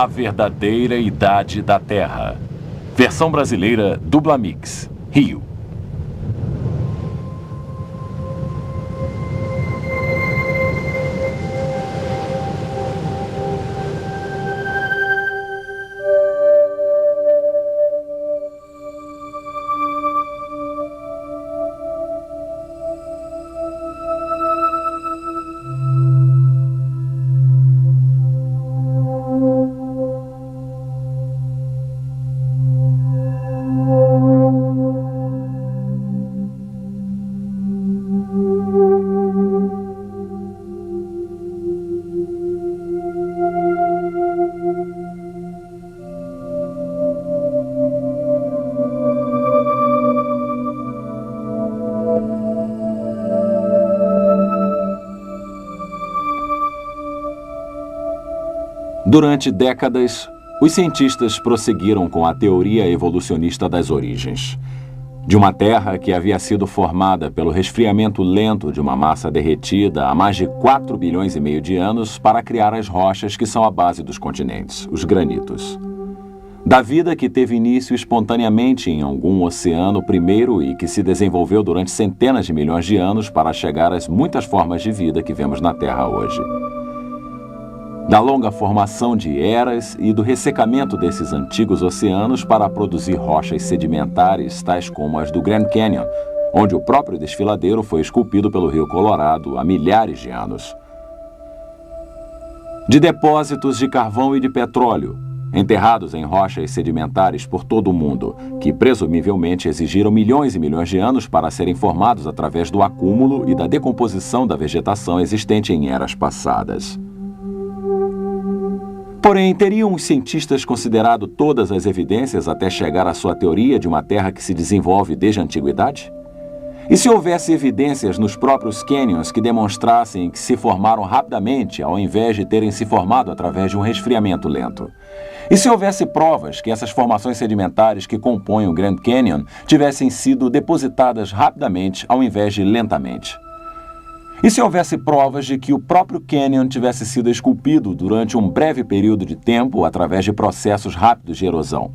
A Verdadeira Idade da Terra. Versão brasileira Dublamix, Rio. Durante décadas, os cientistas prosseguiram com a teoria evolucionista das origens. De uma Terra que havia sido formada pelo resfriamento lento de uma massa derretida há mais de 4,5 bilhões de anos para criar as rochas que são a base dos continentes, os granitos. Da vida que teve início espontaneamente em algum oceano primeiro e que se desenvolveu durante centenas de milhões de anos para chegar às muitas formas de vida que vemos na Terra hoje. Da longa formação de eras e do ressecamento desses antigos oceanos para produzir rochas sedimentares tais como as do Grand Canyon, onde o próprio desfiladeiro foi esculpido pelo Rio Colorado há milhares de anos. De depósitos de carvão e de petróleo, enterrados em rochas sedimentares por todo o mundo, que presumivelmente exigiram milhões e milhões de anos para serem formados através do acúmulo e da decomposição da vegetação existente em eras passadas. Porém, teriam os cientistas considerado todas as evidências até chegar à sua teoria de uma Terra que se desenvolve desde a antiguidade? E se houvesse evidências nos próprios canyons que demonstrassem que se formaram rapidamente ao invés de terem se formado através de um resfriamento lento? E se houvesse provas que essas formações sedimentares que compõem o Grand Canyon tivessem sido depositadas rapidamente ao invés de lentamente? E se houvesse provas de que o próprio Canyon tivesse sido esculpido durante um breve período de tempo através de processos rápidos de erosão?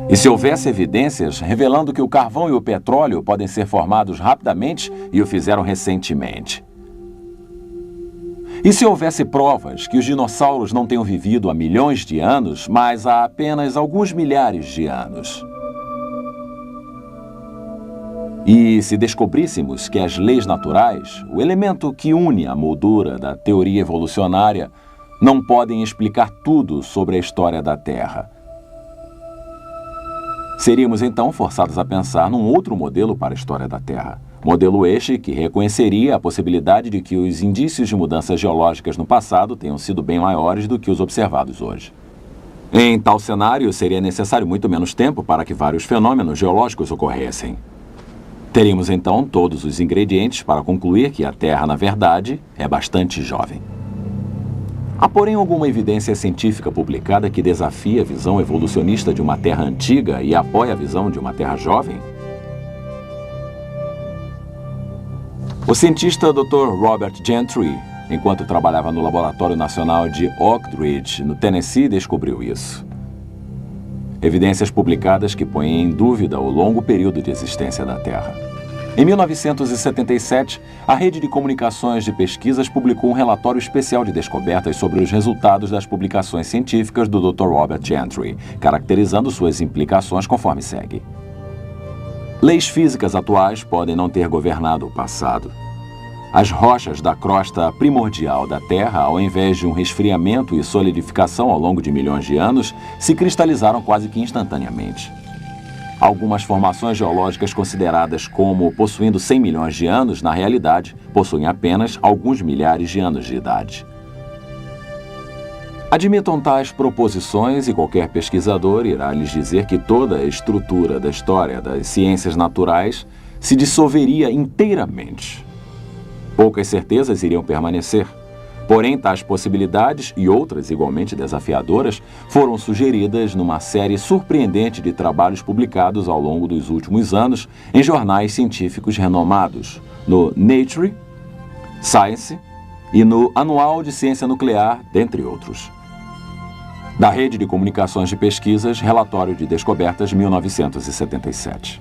E se houvesse evidências revelando que o carvão e o petróleo podem ser formados rapidamente e o fizeram recentemente? E se houvesse provas que os dinossauros não tenham vivido há milhões de anos, mas há apenas alguns milhares de anos? E se descobríssemos que as leis naturais, o elemento que une a moldura da teoria evolucionária, não podem explicar tudo sobre a história da Terra? Seríamos então forçados a pensar num outro modelo para a história da Terra. Modelo este que reconheceria a possibilidade de que os indícios de mudanças geológicas no passado tenham sido bem maiores do que os observados hoje. Em tal cenário, seria necessário muito menos tempo para que vários fenômenos geológicos ocorressem. Teríamos então todos os ingredientes para concluir que a Terra, na verdade, é bastante jovem. Há, porém, alguma evidência científica publicada que desafia a visão evolucionista de uma Terra antiga e apoia a visão de uma Terra jovem? O cientista Dr. Robert Gentry, enquanto trabalhava no Laboratório Nacional de Oak Ridge, no Tennessee, descobriu isso. Evidências publicadas que põem em dúvida o longo período de existência da Terra. Em 1977, a Rede de Comunicações de Pesquisas publicou um relatório especial de descobertas sobre os resultados das publicações científicas do Dr. Robert Gentry, caracterizando suas implicações conforme segue. Leis físicas atuais podem não ter governado o passado. As rochas da crosta primordial da Terra, ao invés de um resfriamento e solidificação ao longo de milhões de anos, se cristalizaram quase que instantaneamente. Algumas formações geológicas consideradas como possuindo 100 milhões de anos, na realidade, possuem apenas alguns milhares de anos de idade. Admitam tais proposições e qualquer pesquisador irá lhes dizer que toda a estrutura da história das ciências naturais se dissolveria inteiramente. Poucas certezas iriam permanecer. Porém, tais possibilidades e outras igualmente desafiadoras foram sugeridas numa série surpreendente de trabalhos publicados ao longo dos últimos anos em jornais científicos renomados, no Nature, Science e no Anual de Ciência Nuclear, dentre outros. Da Rede de Comunicações de Pesquisas, Relatório de Descobertas 1977.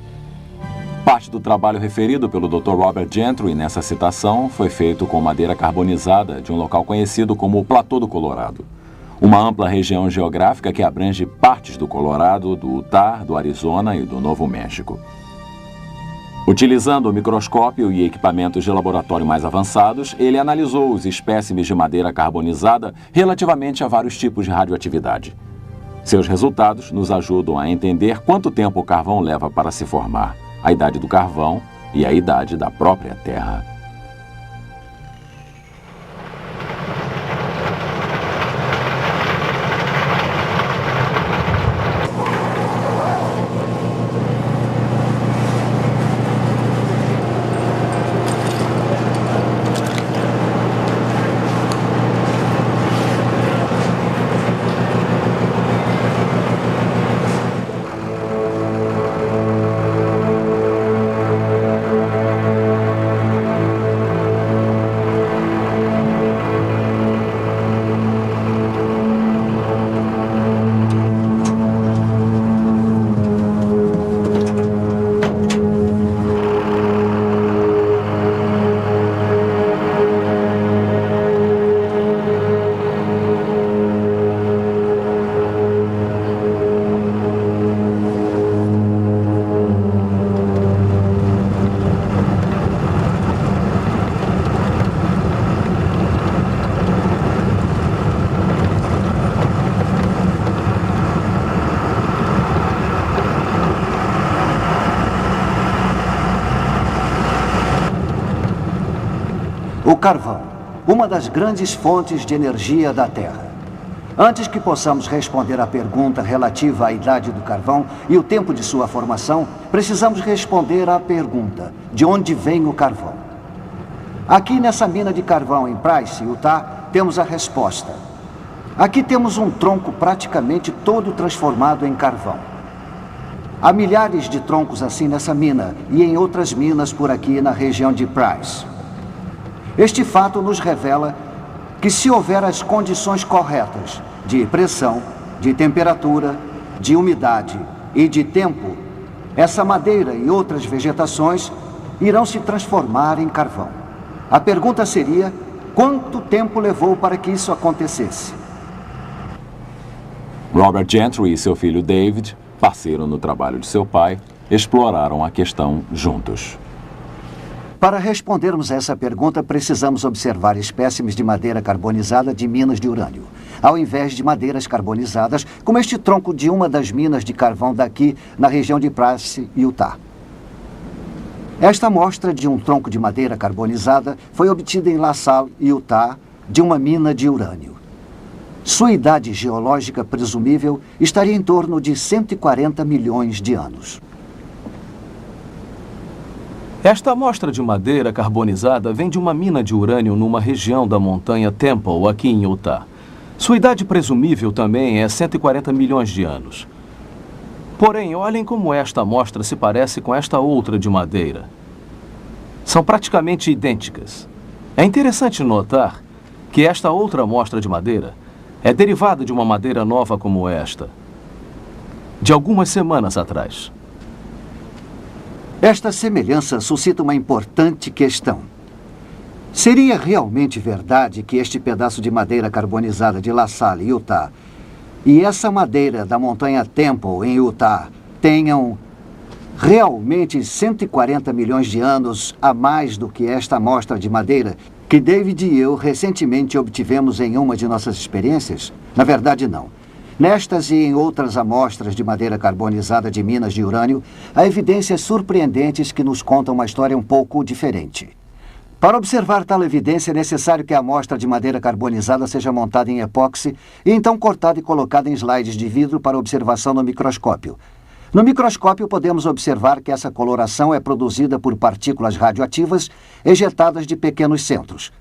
Parte do trabalho referido pelo Dr. Robert Gentry nessa citação foi feito com madeira carbonizada de um local conhecido como o Platô do Colorado, uma ampla região geográfica que abrange partes do Colorado, do Utah, do Arizona e do Novo México. Utilizando o microscópio e equipamentos de laboratório mais avançados, ele analisou os espécimes de madeira carbonizada relativamente a vários tipos de radioatividade. Seus resultados nos ajudam a entender quanto tempo o carvão leva para se formar, a idade do carvão e a idade da própria Terra. O carvão, uma das grandes fontes de energia da Terra. Antes que possamos responder à pergunta relativa à idade do carvão e o tempo de sua formação, precisamos responder à pergunta: de onde vem o carvão? Aqui nessa mina de carvão em Price, Utah, temos a resposta. Aqui temos um tronco praticamente todo transformado em carvão. Há milhares de troncos assim nessa mina e em outras minas por aqui na região de Price. Este fato nos revela que, se houver as condições corretas de pressão, de temperatura, de umidade e de tempo, essa madeira e outras vegetações irão se transformar em carvão. A pergunta seria: quanto tempo levou para que isso acontecesse? Robert Gentry e seu filho David, parceiro no trabalho de seu pai, exploraram a questão juntos. Para respondermos a essa pergunta, precisamos observar espécimes de madeira carbonizada de minas de urânio, ao invés de madeiras carbonizadas, como este tronco de uma das minas de carvão daqui, na região de Price, Utah. Esta amostra de um tronco de madeira carbonizada foi obtida em La Salle, Utah, de uma mina de urânio. Sua idade geológica presumível estaria em torno de 140 milhões de anos. Esta amostra de madeira carbonizada vem de uma mina de urânio numa região da montanha Temple, aqui em Utah. Sua idade presumível também é 140 milhões de anos. Porém, olhem como esta amostra se parece com esta outra de madeira. São praticamente idênticas. É interessante notar que esta outra amostra de madeira é derivada de uma madeira nova como esta, de algumas semanas atrás. Esta semelhança suscita uma importante questão. Seria realmente verdade que este pedaço de madeira carbonizada de La Salle, Utah, e essa madeira da montanha Temple, em Utah, tenham realmente 140 milhões de anos a mais do que esta amostra de madeira que David e eu recentemente obtivemos em uma de nossas experiências? Na verdade, não. Nestas e em outras amostras de madeira carbonizada de minas de urânio, há evidências surpreendentes que nos contam uma história um pouco diferente. Para observar tal evidência, é necessário que a amostra de madeira carbonizada seja montada em epóxi e então cortada e colocada em slides de vidro para observação no microscópio. No microscópio, podemos observar que essa coloração é produzida por partículas radioativas ejetadas de pequenos centros.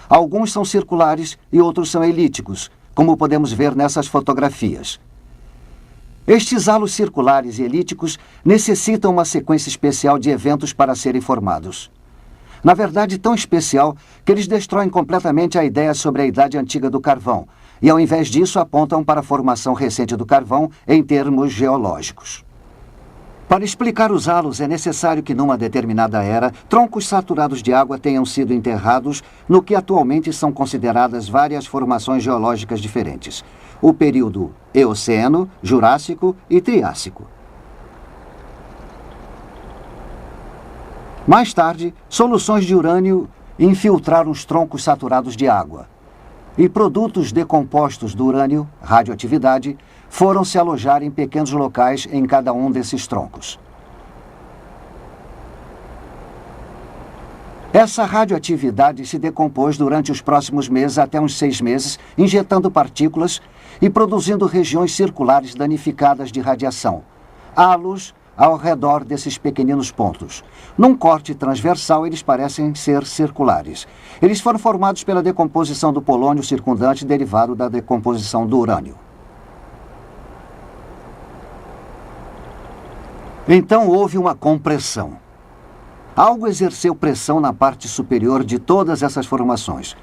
Alguns são circulares e outros são elípticos, como podemos ver nessas fotografias. Estes halos circulares e elípticos necessitam uma sequência especial de eventos para serem formados. Na verdade, tão especial que eles destroem completamente a ideia sobre a idade antiga do carvão, e ao invés disso apontam para a formação recente do carvão em termos geológicos. Para explicar os halos, é necessário que, numa determinada era, troncos saturados de água tenham sido enterrados no que atualmente são consideradas várias formações geológicas diferentes: o período Eoceno, Jurássico e Triássico. Mais tarde, soluções de urânio infiltraram os troncos saturados de água, e produtos decompostos do urânio, radioatividade, foram se alojar em pequenos locais em cada um desses troncos. Essa radioatividade se decompôs durante os próximos meses, até uns 6 meses, injetando partículas e produzindo regiões circulares danificadas de radiação, halos ao redor desses pequeninos pontos. Num corte transversal, eles parecem ser circulares. Eles foram formados pela decomposição do polônio circundante derivado da decomposição do urânio. Então houve uma compressão. Algo exerceu pressão na parte superior de todas essas formações.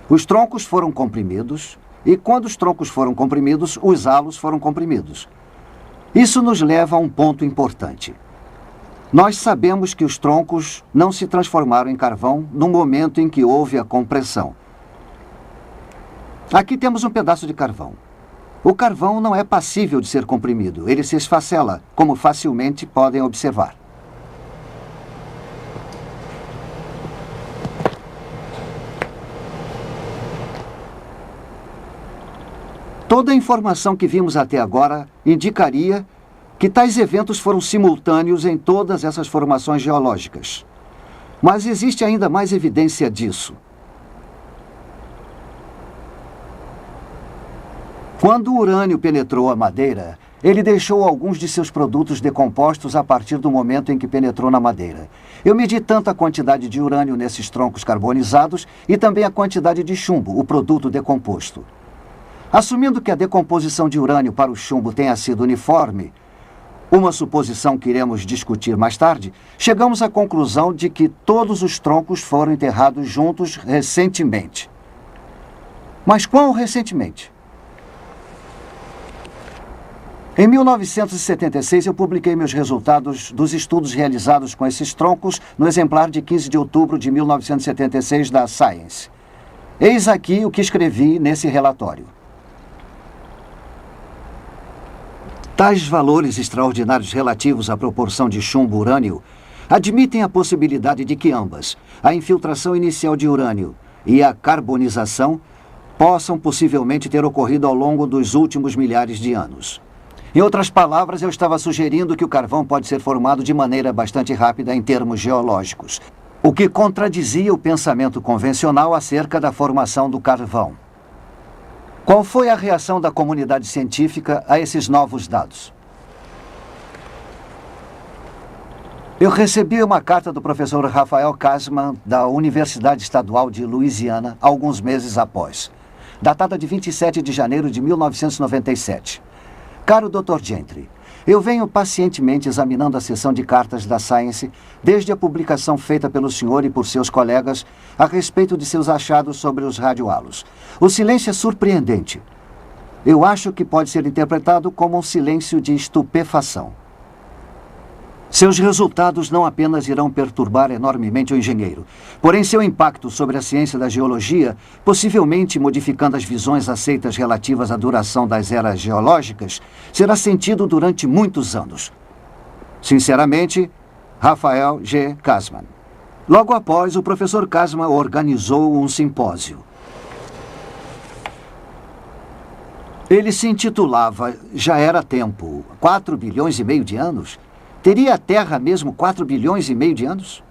Os troncos foram comprimidos, e quando os troncos foram comprimidos, os halos foram comprimidos. Isso nos leva a um ponto importante. Nós sabemos que os troncos não se transformaram em carvão no momento em que houve a compressão. Aqui temos um pedaço de carvão. O carvão não é passível de ser comprimido, ele se esfacela, como facilmente podem observar. Toda a informação que vimos até agora indicaria que tais eventos foram simultâneos em todas essas formações geológicas. Mas existe ainda mais evidência disso. Quando o urânio penetrou a madeira, ele deixou alguns de seus produtos decompostos a partir do momento em que penetrou na madeira. Eu medi tanto a quantidade de urânio nesses troncos carbonizados e também a quantidade de chumbo, o produto decomposto. Assumindo que a decomposição de urânio para o chumbo tenha sido uniforme, uma suposição que iremos discutir mais tarde, chegamos à conclusão de que todos os troncos foram enterrados juntos recentemente. Mas quão recentemente? Em 1976, eu publiquei meus resultados dos estudos realizados com esses troncos no exemplar de 15 de outubro de 1976 da Science. Eis aqui o que escrevi nesse relatório. Tais valores extraordinários relativos à proporção de chumbo-urânio admitem a possibilidade de que ambas, a infiltração inicial de urânio e a carbonização, possam possivelmente ter ocorrido ao longo dos últimos milhares de anos. Em outras palavras, eu estava sugerindo que o carvão pode ser formado de maneira bastante rápida em termos geológicos, o que contradizia o pensamento convencional acerca da formação do carvão. Qual foi a reação da comunidade científica a esses novos dados? Eu recebi uma carta do professor Rafael Kasman, da Universidade Estadual de Louisiana, alguns meses após, datada de 27 de janeiro de 1997. Caro Dr. Gentry, eu venho pacientemente examinando a seção de cartas da Science desde a publicação feita pelo senhor e por seus colegas a respeito de seus achados sobre os radiohalos. O silêncio é surpreendente. Eu acho que pode ser interpretado como um silêncio de estupefação. Seus resultados não apenas irão perturbar enormemente o engenheiro, porém seu impacto sobre a ciência da geologia, possivelmente modificando as visões aceitas relativas à duração das eras geológicas, será sentido durante muitos anos. Sinceramente, Rafael G. Kasman. Logo após, o professor Kasman organizou um simpósio. Ele se intitulava Já Era Tempo, 4 bilhões e meio de anos? Teria a Terra mesmo 4 bilhões e meio de anos?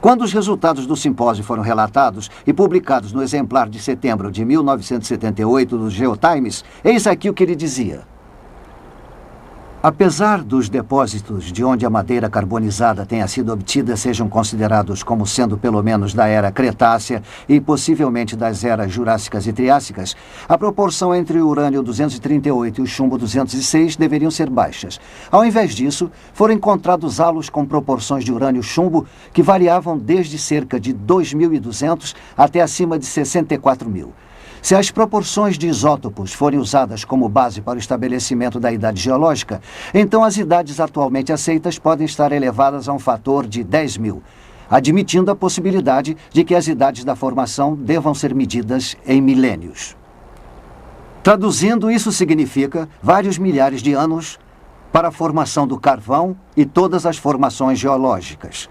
Quando os resultados do simpósio foram relatados e publicados no exemplar de setembro de 1978 do GeoTimes, eis aqui o que ele dizia. Apesar dos depósitos de onde a madeira carbonizada tenha sido obtida sejam considerados como sendo pelo menos da era Cretácea e possivelmente das eras Jurássicas e Triássicas, a proporção entre o urânio 238 e o chumbo 206 deveriam ser baixas. Ao invés disso, foram encontrados halos com proporções de urânio-chumbo que variavam desde cerca de 2.200 até acima de 64.000. Se as proporções de isótopos forem usadas como base para o estabelecimento da idade geológica, então as idades atualmente aceitas podem estar elevadas a um fator de 10.000, admitindo a possibilidade de que as idades da formação devam ser medidas em milênios. Traduzindo, isso significa vários milhares de anos para a formação do carvão e todas as formações geológicas.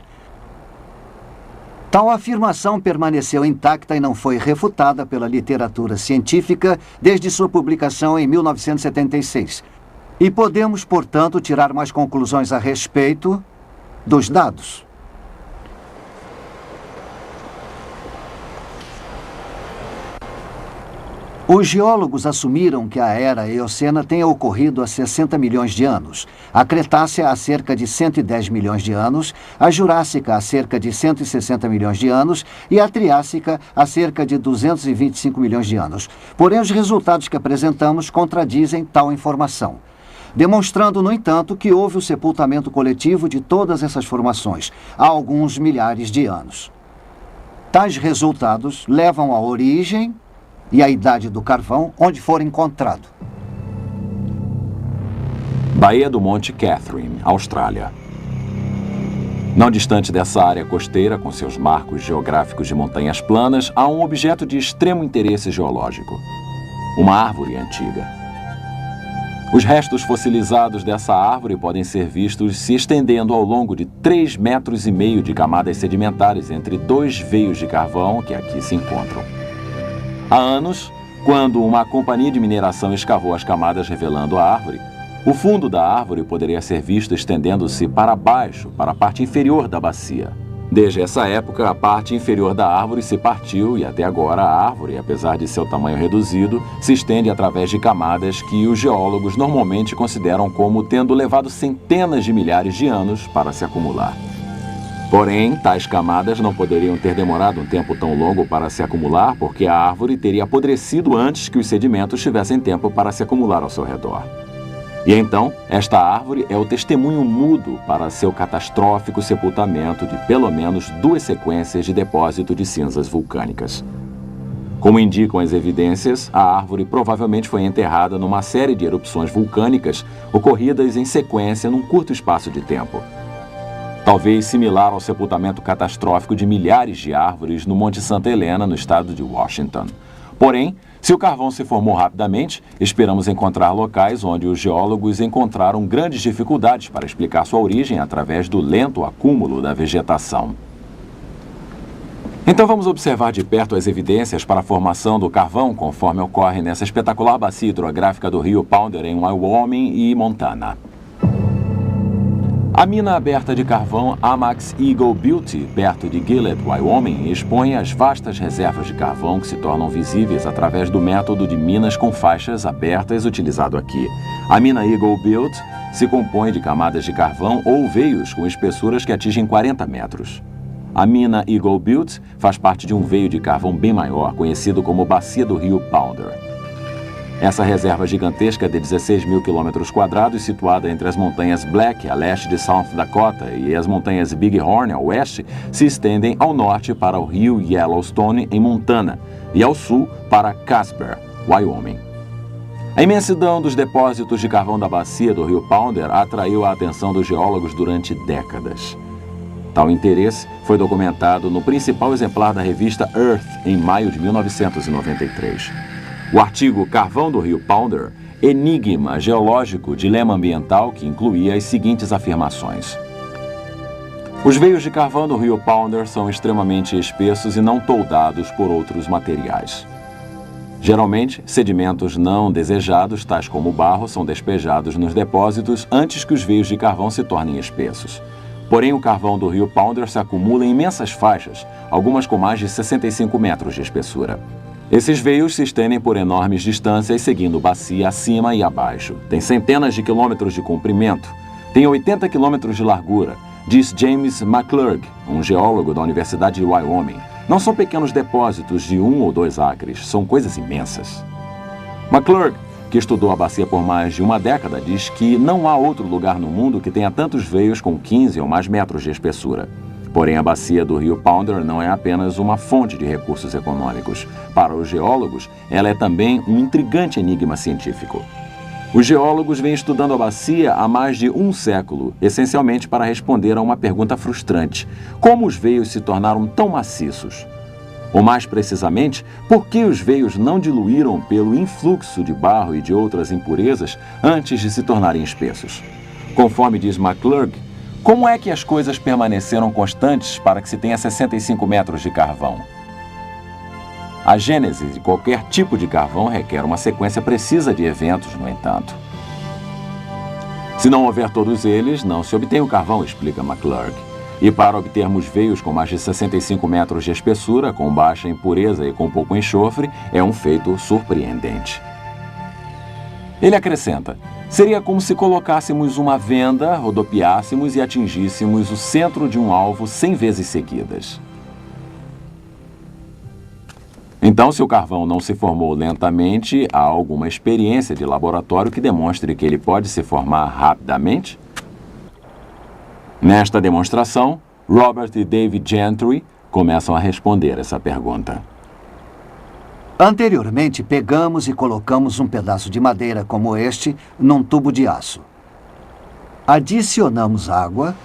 Tal afirmação permaneceu intacta e não foi refutada pela literatura científica desde sua publicação em 1976. E podemos, portanto, tirar mais conclusões a respeito dos dados. Os geólogos assumiram que a era Eocena tenha ocorrido há 60 milhões de anos, a Cretácea há cerca de 110 milhões de anos, a Jurássica há cerca de 160 milhões de anos e a Triássica há cerca de 225 milhões de anos. Porém, os resultados que apresentamos contradizem tal informação, demonstrando, no entanto, que houve o sepultamento coletivo de todas essas formações há alguns milhares de anos. Tais resultados levam à origem e a idade do carvão onde for encontrado. Baía do Monte Catherine, Austrália. Não distante dessa área costeira, com seus marcos geográficos de montanhas planas, há um objeto de extremo interesse geológico: uma árvore antiga. Os restos fossilizados dessa árvore podem ser vistos se estendendo ao longo de 3,5 metros de camadas sedimentares entre dois veios de carvão que aqui se encontram. Há anos, quando uma companhia de mineração escavou as camadas revelando a árvore, o fundo da árvore poderia ser visto estendendo-se para baixo, para a parte inferior da bacia. Desde essa época, a parte inferior da árvore se partiu e até agora a árvore, apesar de seu tamanho reduzido, se estende através de camadas que os geólogos normalmente consideram como tendo levado centenas de milhares de anos para se acumular. Porém, tais camadas não poderiam ter demorado um tempo tão longo para se acumular, porque a árvore teria apodrecido antes que os sedimentos tivessem tempo para se acumular ao seu redor. E então, esta árvore é o testemunho mudo para seu catastrófico sepultamento de pelo menos 2 sequências de depósito de cinzas vulcânicas. Como indicam as evidências, a árvore provavelmente foi enterrada numa série de erupções vulcânicas ocorridas em sequência num curto espaço de tempo. Talvez similar ao sepultamento catastrófico de milhares de árvores no Monte Santa Helena, no estado de Washington. Porém, se o carvão se formou rapidamente, esperamos encontrar locais onde os geólogos encontraram grandes dificuldades para explicar sua origem através do lento acúmulo da vegetação. Então vamos observar de perto as evidências para a formação do carvão conforme ocorre nessa espetacular bacia hidrográfica do rio Powder em Wyoming e Montana. A mina aberta de carvão Amax Eagle Beauty, perto de Gilead, Wyoming, expõe as vastas reservas de carvão que se tornam visíveis através do método de minas com faixas abertas utilizado aqui. A mina Eagle Beauty se compõe de camadas de carvão ou veios com espessuras que atingem 40 metros. A mina Eagle Beauty faz parte de um veio de carvão bem maior, conhecido como Bacia do Rio Powder. Essa reserva gigantesca de 16.000 km², situada entre as montanhas Black, a leste de South Dakota, e as montanhas Bighorn, a oeste, se estendem ao norte para o rio Yellowstone, em Montana, e ao sul para Casper, Wyoming. A imensidão dos depósitos de carvão da bacia do rio Powder atraiu a atenção dos geólogos durante décadas. Tal interesse foi documentado no principal exemplar da revista Earth, em maio de 1993. O artigo Carvão do Rio Powder, Enigma Geológico, Dilema Ambiental, que incluía as seguintes afirmações. Os veios de carvão do Rio Powder são extremamente espessos e não toldados por outros materiais. Geralmente, sedimentos não desejados, tais como o barro, são despejados nos depósitos antes que os veios de carvão se tornem espessos. Porém, o carvão do Rio Powder se acumula em imensas faixas, algumas com mais de 65 metros de espessura. Esses veios se estendem por enormes distâncias, seguindo bacia acima e abaixo. Tem centenas de quilômetros de comprimento. Tem 80 quilômetros de largura, diz James McClurg, um geólogo da Universidade de Wyoming. Não são pequenos depósitos de 1 ou 2 acres, são coisas imensas. McClurg, que estudou a bacia por mais de uma década, diz que não há outro lugar no mundo que tenha tantos veios com 15 ou mais metros de espessura. Porém, a bacia do rio Pounder não é apenas uma fonte de recursos econômicos. Para os geólogos, ela é também um intrigante enigma científico. Os geólogos vêm estudando a bacia há mais de um século, essencialmente para responder a uma pergunta frustrante: como os veios se tornaram tão maciços? Ou mais precisamente, por que os veios não diluíram pelo influxo de barro e de outras impurezas antes de se tornarem espessos? Conforme diz McClurg, como é que as coisas permaneceram constantes para que se tenha 65 metros de carvão? A gênese de qualquer tipo de carvão requer uma sequência precisa de eventos, no entanto. Se não houver todos eles, não se obtém o carvão, explica McClurg. E para obtermos veios com mais de 65 metros de espessura, com baixa impureza e com pouco enxofre, é um feito surpreendente. Ele acrescenta: seria como se colocássemos uma venda, rodopiássemos e atingíssemos o centro de um alvo 100 vezes seguidas. Então, se o carvão não se formou lentamente, há alguma experiência de laboratório que demonstre que ele pode se formar rapidamente? Nesta demonstração, Robert e David Gentry começam a responder essa pergunta. Anteriormente, pegamos e colocamos um pedaço de madeira como este num tubo de aço. Adicionamos água.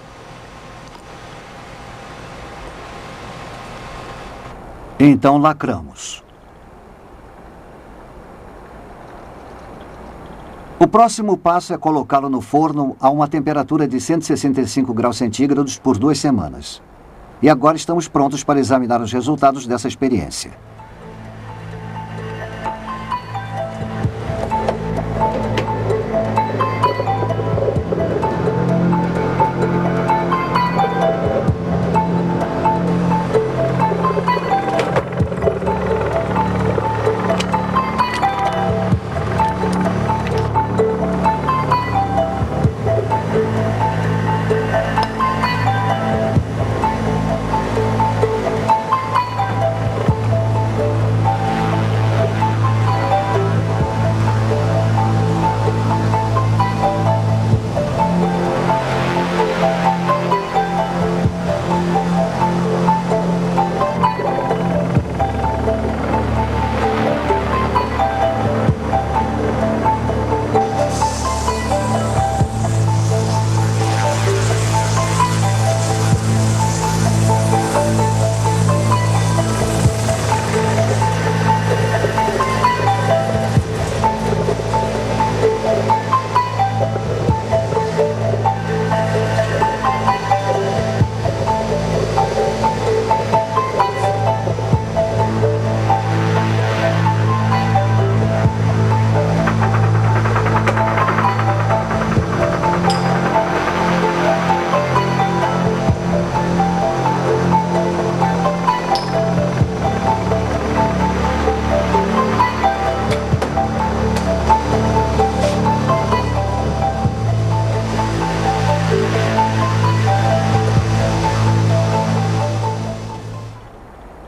Então lacramos. O próximo passo é colocá-lo no forno a uma temperatura de 165 graus centígrados por 2 semanas. E agora estamos prontos para examinar os resultados dessa experiência.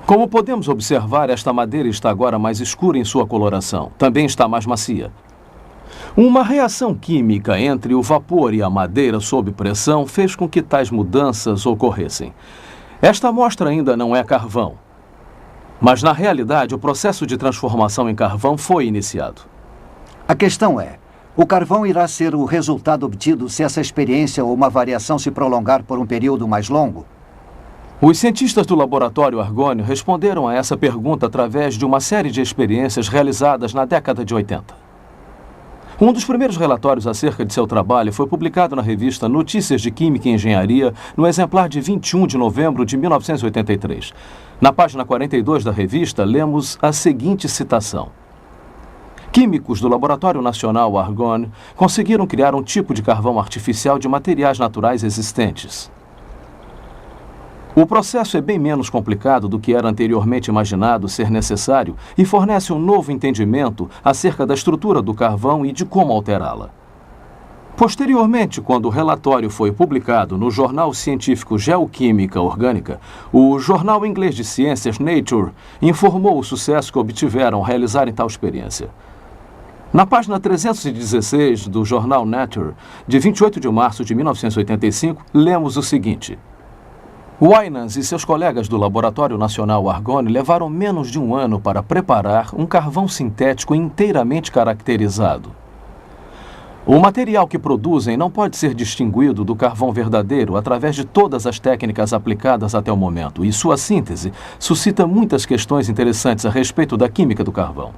Como podemos observar, esta madeira está agora mais escura em sua coloração. Também está mais macia. Uma reação química entre o vapor e a madeira sob pressão fez com que tais mudanças ocorressem. Esta amostra ainda não é carvão. Mas, na realidade, o processo de transformação em carvão foi iniciado. A questão é: o carvão irá ser o resultado obtido se essa experiência ou uma variação se prolongar por um período mais longo? Os cientistas do laboratório Argonne responderam a essa pergunta através de uma série de experiências realizadas na década de 80. Um dos primeiros relatórios acerca de seu trabalho foi publicado na revista Notícias de Química e Engenharia, no exemplar de 21 de novembro de 1983. Na página 42 da revista, lemos a seguinte citação: químicos do Laboratório Nacional Argonne conseguiram criar um tipo de carvão artificial de materiais naturais existentes. O processo é bem menos complicado do que era anteriormente imaginado ser necessário e fornece um novo entendimento acerca da estrutura do carvão e de como alterá-la. Posteriormente, quando o relatório foi publicado no jornal científico Geoquímica Orgânica, o jornal inglês de ciências Nature informou o sucesso que obtiveram ao realizarem tal experiência. Na página 316 do jornal Nature, de 28 de março de 1985, lemos o seguinte: Winans e seus colegas do Laboratório Nacional Argonne levaram menos de um ano para preparar um carvão sintético inteiramente caracterizado. O material que produzem não pode ser distinguido do carvão verdadeiro através de todas as técnicas aplicadas até o momento, e sua síntese suscita muitas questões interessantes a respeito da química do carvão.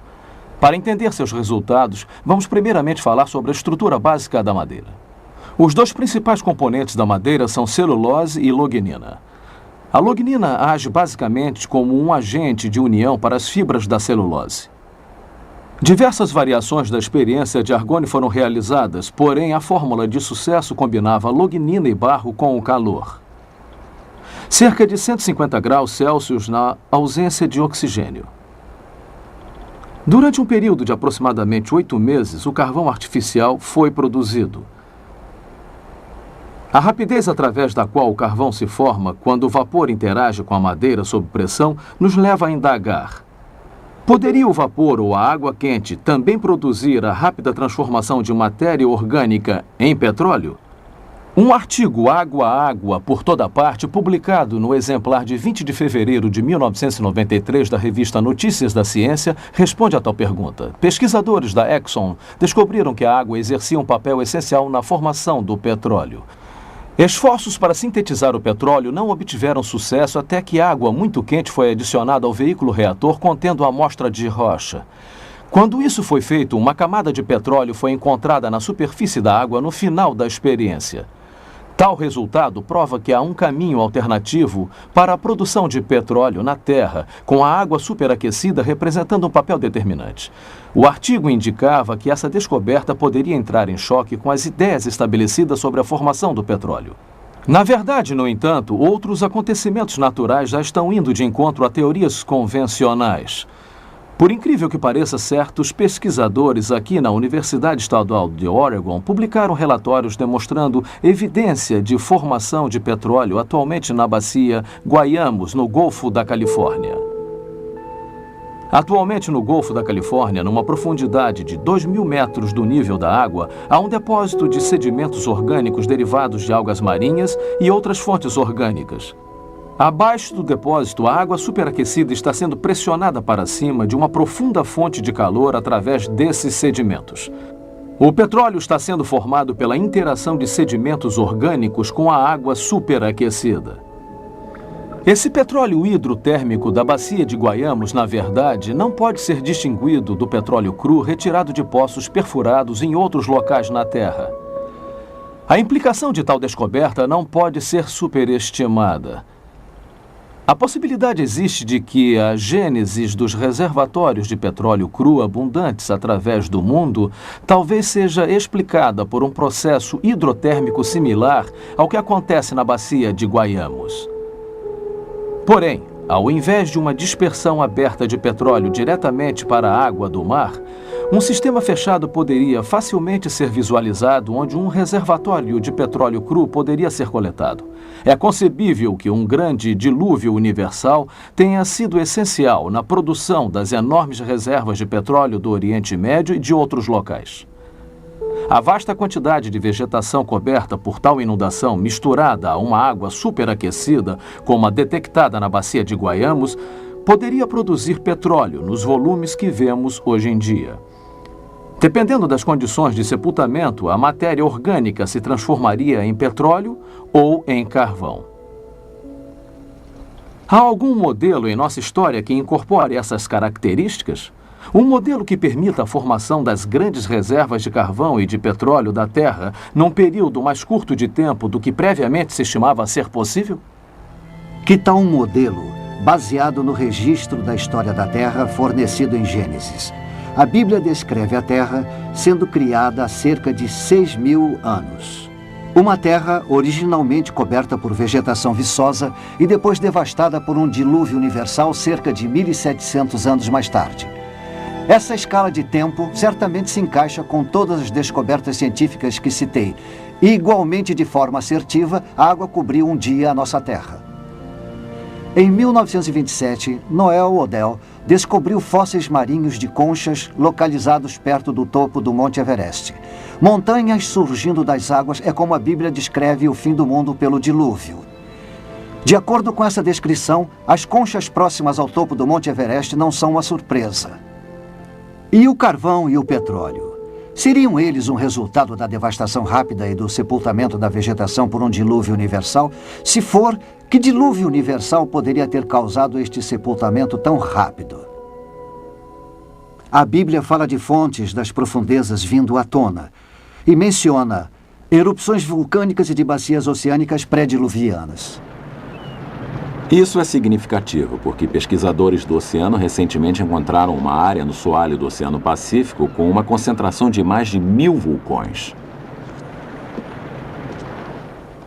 Para entender seus resultados, vamos primeiramente falar sobre a estrutura básica da madeira. Os dois principais componentes da madeira são celulose e lognina. A lognina age basicamente como um agente de união para as fibras da celulose. Diversas variações da experiência de Argonne foram realizadas, porém a fórmula de sucesso combinava lognina e barro com o calor. Cerca de 150 graus Celsius na ausência de oxigênio. Durante um período de aproximadamente 8 meses, o carvão artificial foi produzido. A rapidez através da qual o carvão se forma quando o vapor interage com a madeira sob pressão nos leva a indagar. Poderia o vapor ou a água quente também produzir a rápida transformação de matéria orgânica em petróleo? Um artigo Água a Água por toda parte, publicado no exemplar de 20 de fevereiro de 1993 da revista Notícias da Ciência, responde a tal pergunta. Pesquisadores da Exxon descobriram que a água exercia um papel essencial na formação do petróleo. Esforços para sintetizar o petróleo não obtiveram sucesso até que água muito quente foi adicionada ao veículo reator contendo a amostra de rocha. Quando isso foi feito, uma camada de petróleo foi encontrada na superfície da água no final da experiência. Tal resultado prova que há um caminho alternativo para a produção de petróleo na Terra, com a água superaquecida representando um papel determinante. O artigo indicava que essa descoberta poderia entrar em choque com as ideias estabelecidas sobre a formação do petróleo. Na verdade, no entanto, outros acontecimentos naturais já estão indo de encontro a teorias convencionais. Por incrível que pareça, certos pesquisadores aqui na Universidade Estadual de Oregon publicaram relatórios demonstrando evidência de formação de petróleo atualmente na bacia Guayamos, no Golfo da Califórnia. Atualmente no Golfo da Califórnia, numa profundidade de 2.000 metros do nível da água, há um depósito de sedimentos orgânicos derivados de algas marinhas e outras fontes orgânicas. Abaixo do depósito, a água superaquecida está sendo pressionada para cima de uma profunda fonte de calor através desses sedimentos. O petróleo está sendo formado pela interação de sedimentos orgânicos com a água superaquecida. Esse petróleo hidrotérmico da bacia de Guayamos, na verdade, não pode ser distinguido do petróleo cru retirado de poços perfurados em outros locais na Terra. A implicação de tal descoberta não pode ser superestimada. A possibilidade existe de que a gênese dos reservatórios de petróleo cru abundantes através do mundo talvez seja explicada por um processo hidrotérmico similar ao que acontece na bacia de Guayamos. Porém, ao invés de uma dispersão aberta de petróleo diretamente para a água do mar, um sistema fechado poderia facilmente ser visualizado onde um reservatório de petróleo cru poderia ser coletado. É concebível que um grande dilúvio universal tenha sido essencial na produção das enormes reservas de petróleo do Oriente Médio e de outros locais. A vasta quantidade de vegetação coberta por tal inundação, misturada a uma água superaquecida, como a detectada na bacia de Guayamos, poderia produzir petróleo nos volumes que vemos hoje em dia. Dependendo das condições de sepultamento, a matéria orgânica se transformaria em petróleo ou em carvão. Há algum modelo em nossa história que incorpore essas características? Um modelo que permita a formação das grandes reservas de carvão e de petróleo da Terra num período mais curto de tempo do que previamente se estimava ser possível? Que tal um modelo baseado no registro da história da Terra fornecido em Gênesis? A Bíblia descreve a Terra sendo criada há cerca de 6.000 anos. Uma terra originalmente coberta por vegetação viçosa e depois devastada por um dilúvio universal cerca de 1.700 anos mais tarde. Essa escala de tempo certamente se encaixa com todas as descobertas científicas que citei. E, igualmente de forma assertiva, a água cobriu um dia a nossa Terra. Em 1927, Noel Odell descobriu fósseis marinhos de conchas localizados perto do topo do Monte Everest. Montanhas surgindo das águas é como a Bíblia descreve o fim do mundo pelo dilúvio. De acordo com essa descrição, as conchas próximas ao topo do Monte Everest não são uma surpresa. E o carvão e o petróleo? Seriam eles um resultado da devastação rápida e do sepultamento da vegetação por um dilúvio universal? Se for, que dilúvio universal poderia ter causado este sepultamento tão rápido? A Bíblia fala de fontes das profundezas vindo à tona e menciona erupções vulcânicas e de bacias oceânicas pré-diluvianas. Isso é significativo, porque pesquisadores do oceano recentemente encontraram uma área no soalho do Oceano Pacífico com uma concentração de mais de 1000 vulcões.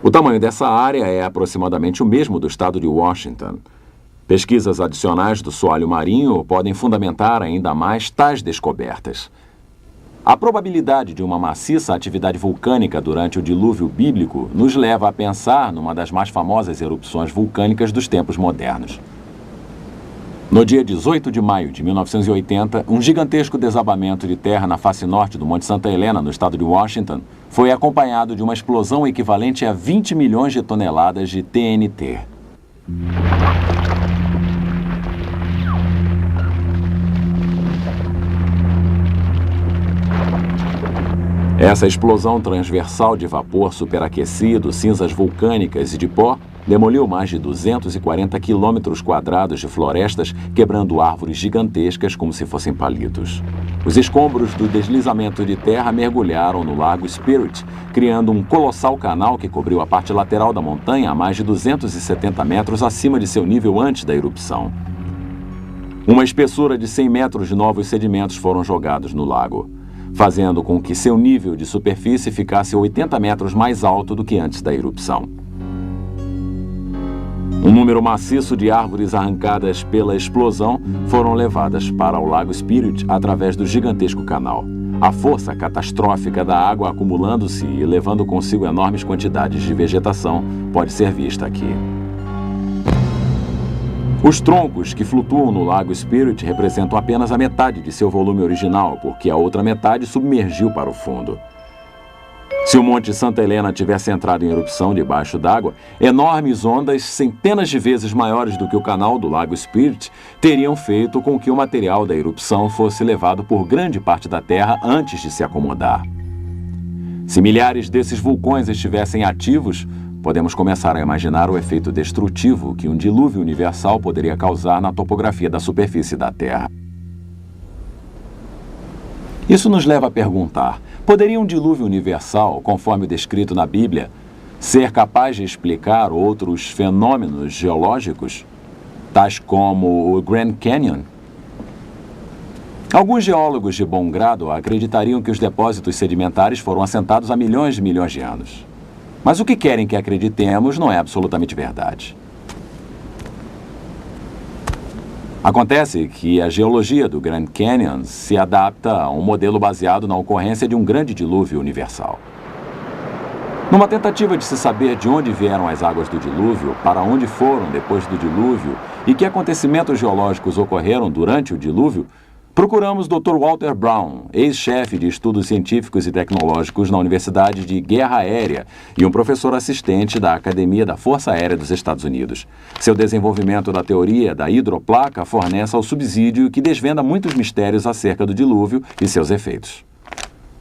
O tamanho dessa área é aproximadamente o mesmo do estado de Washington. Pesquisas adicionais do soalho marinho podem fundamentar ainda mais tais descobertas. A probabilidade de uma maciça atividade vulcânica durante o dilúvio bíblico nos leva a pensar numa das mais famosas erupções vulcânicas dos tempos modernos. No dia 18 de maio de 1980, um gigantesco desabamento de terra na face norte do Monte Santa Helena, no estado de Washington, foi acompanhado de uma explosão equivalente a 20 milhões de toneladas de TNT. Essa explosão transversal de vapor superaquecido, cinzas vulcânicas e de pó demoliu mais de 240 quilômetros quadrados de florestas, quebrando árvores gigantescas como se fossem palitos. Os escombros do deslizamento de terra mergulharam no Lago Spirit, criando um colossal canal que cobriu a parte lateral da montanha a mais de 270 metros acima de seu nível antes da erupção. Uma espessura de 100 metros de novos sedimentos foram jogados no lago, fazendo com que seu nível de superfície ficasse 80 metros mais alto do que antes da erupção. Um número maciço de árvores arrancadas pela explosão foram levadas para o Lago Spirit através do gigantesco canal. A força catastrófica da água acumulando-se e levando consigo enormes quantidades de vegetação pode ser vista aqui. Os troncos que flutuam no Lago Spirit representam apenas a metade de seu volume original, porque a outra metade submergiu para o fundo. Se o Monte Santa Helena tivesse entrado em erupção debaixo d'água, enormes ondas, centenas de vezes maiores do que o canal do Lago Spirit, teriam feito com que o material da erupção fosse levado por grande parte da Terra antes de se acomodar. Se milhares desses vulcões estivessem ativos, podemos começar a imaginar o efeito destrutivo que um dilúvio universal poderia causar na topografia da superfície da Terra. Isso nos leva a perguntar: poderia um dilúvio universal, conforme o descrito na Bíblia, ser capaz de explicar outros fenômenos geológicos, tais como o Grand Canyon? Alguns geólogos de bom grado acreditariam que os depósitos sedimentares foram assentados há milhões de anos. Mas o que querem que acreditemos não é absolutamente verdade. Acontece que a geologia do Grand Canyon se adapta a um modelo baseado na ocorrência de um grande dilúvio universal. Numa tentativa de se saber de onde vieram as águas do dilúvio, para onde foram depois do dilúvio e que acontecimentos geológicos ocorreram durante o dilúvio, procuramos Dr. Walter Brown, ex-chefe de estudos científicos e tecnológicos na Universidade de Guerra Aérea e um professor assistente da Academia da Força Aérea dos Estados Unidos. Seu desenvolvimento da teoria da hidroplaca fornece ao subsídio que desvenda muitos mistérios acerca do dilúvio e seus efeitos.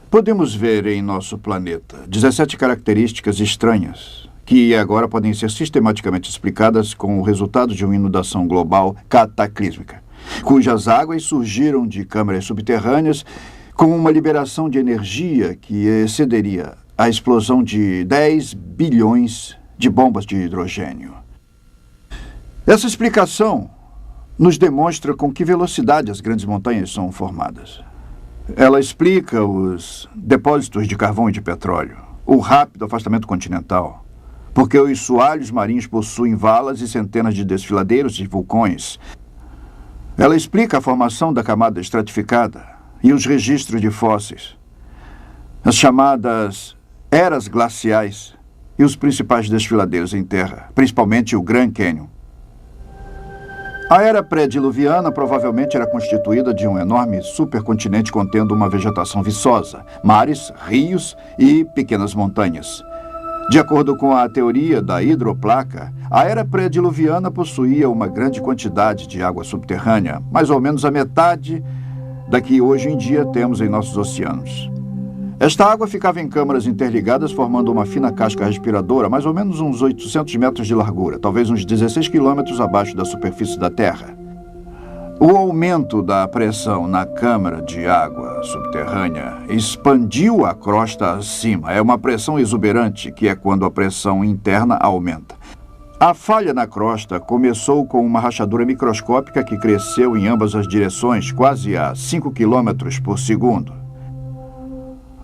Podemos ver em nosso planeta 17 características estranhas que agora podem ser sistematicamente explicadas com o resultado de uma inundação global cataclísmica, cujas águas surgiram de câmaras subterrâneas com uma liberação de energia que excederia a explosão de 10 bilhões de bombas de hidrogênio. Essa explicação nos demonstra com que velocidade as grandes montanhas são formadas. Ela explica os depósitos de carvão e de petróleo, o rápido afastamento continental, porque os soalhos marinhos possuem valas e centenas de desfiladeiros de vulcões. Ela explica a formação da camada estratificada e os registros de fósseis, as chamadas eras glaciais e os principais desfiladeiros em terra, principalmente o Grand Canyon. A era pré-diluviana provavelmente era constituída de um enorme supercontinente contendo uma vegetação viçosa, mares, rios e pequenas montanhas. De acordo com a teoria da hidroplaca, a era pré-diluviana possuía uma grande quantidade de água subterrânea, mais ou menos a metade da que hoje em dia temos em nossos oceanos. Esta água ficava em câmaras interligadas, formando uma fina casca respiradora, mais ou menos uns 800 metros de largura, talvez uns 16 quilômetros abaixo da superfície da Terra. O aumento da pressão na câmara de água subterrânea expandiu a crosta acima. É uma pressão exuberante, que é quando a pressão interna aumenta. A falha na crosta começou com uma rachadura microscópica que cresceu em ambas as direções, quase a 5 quilômetros por segundo.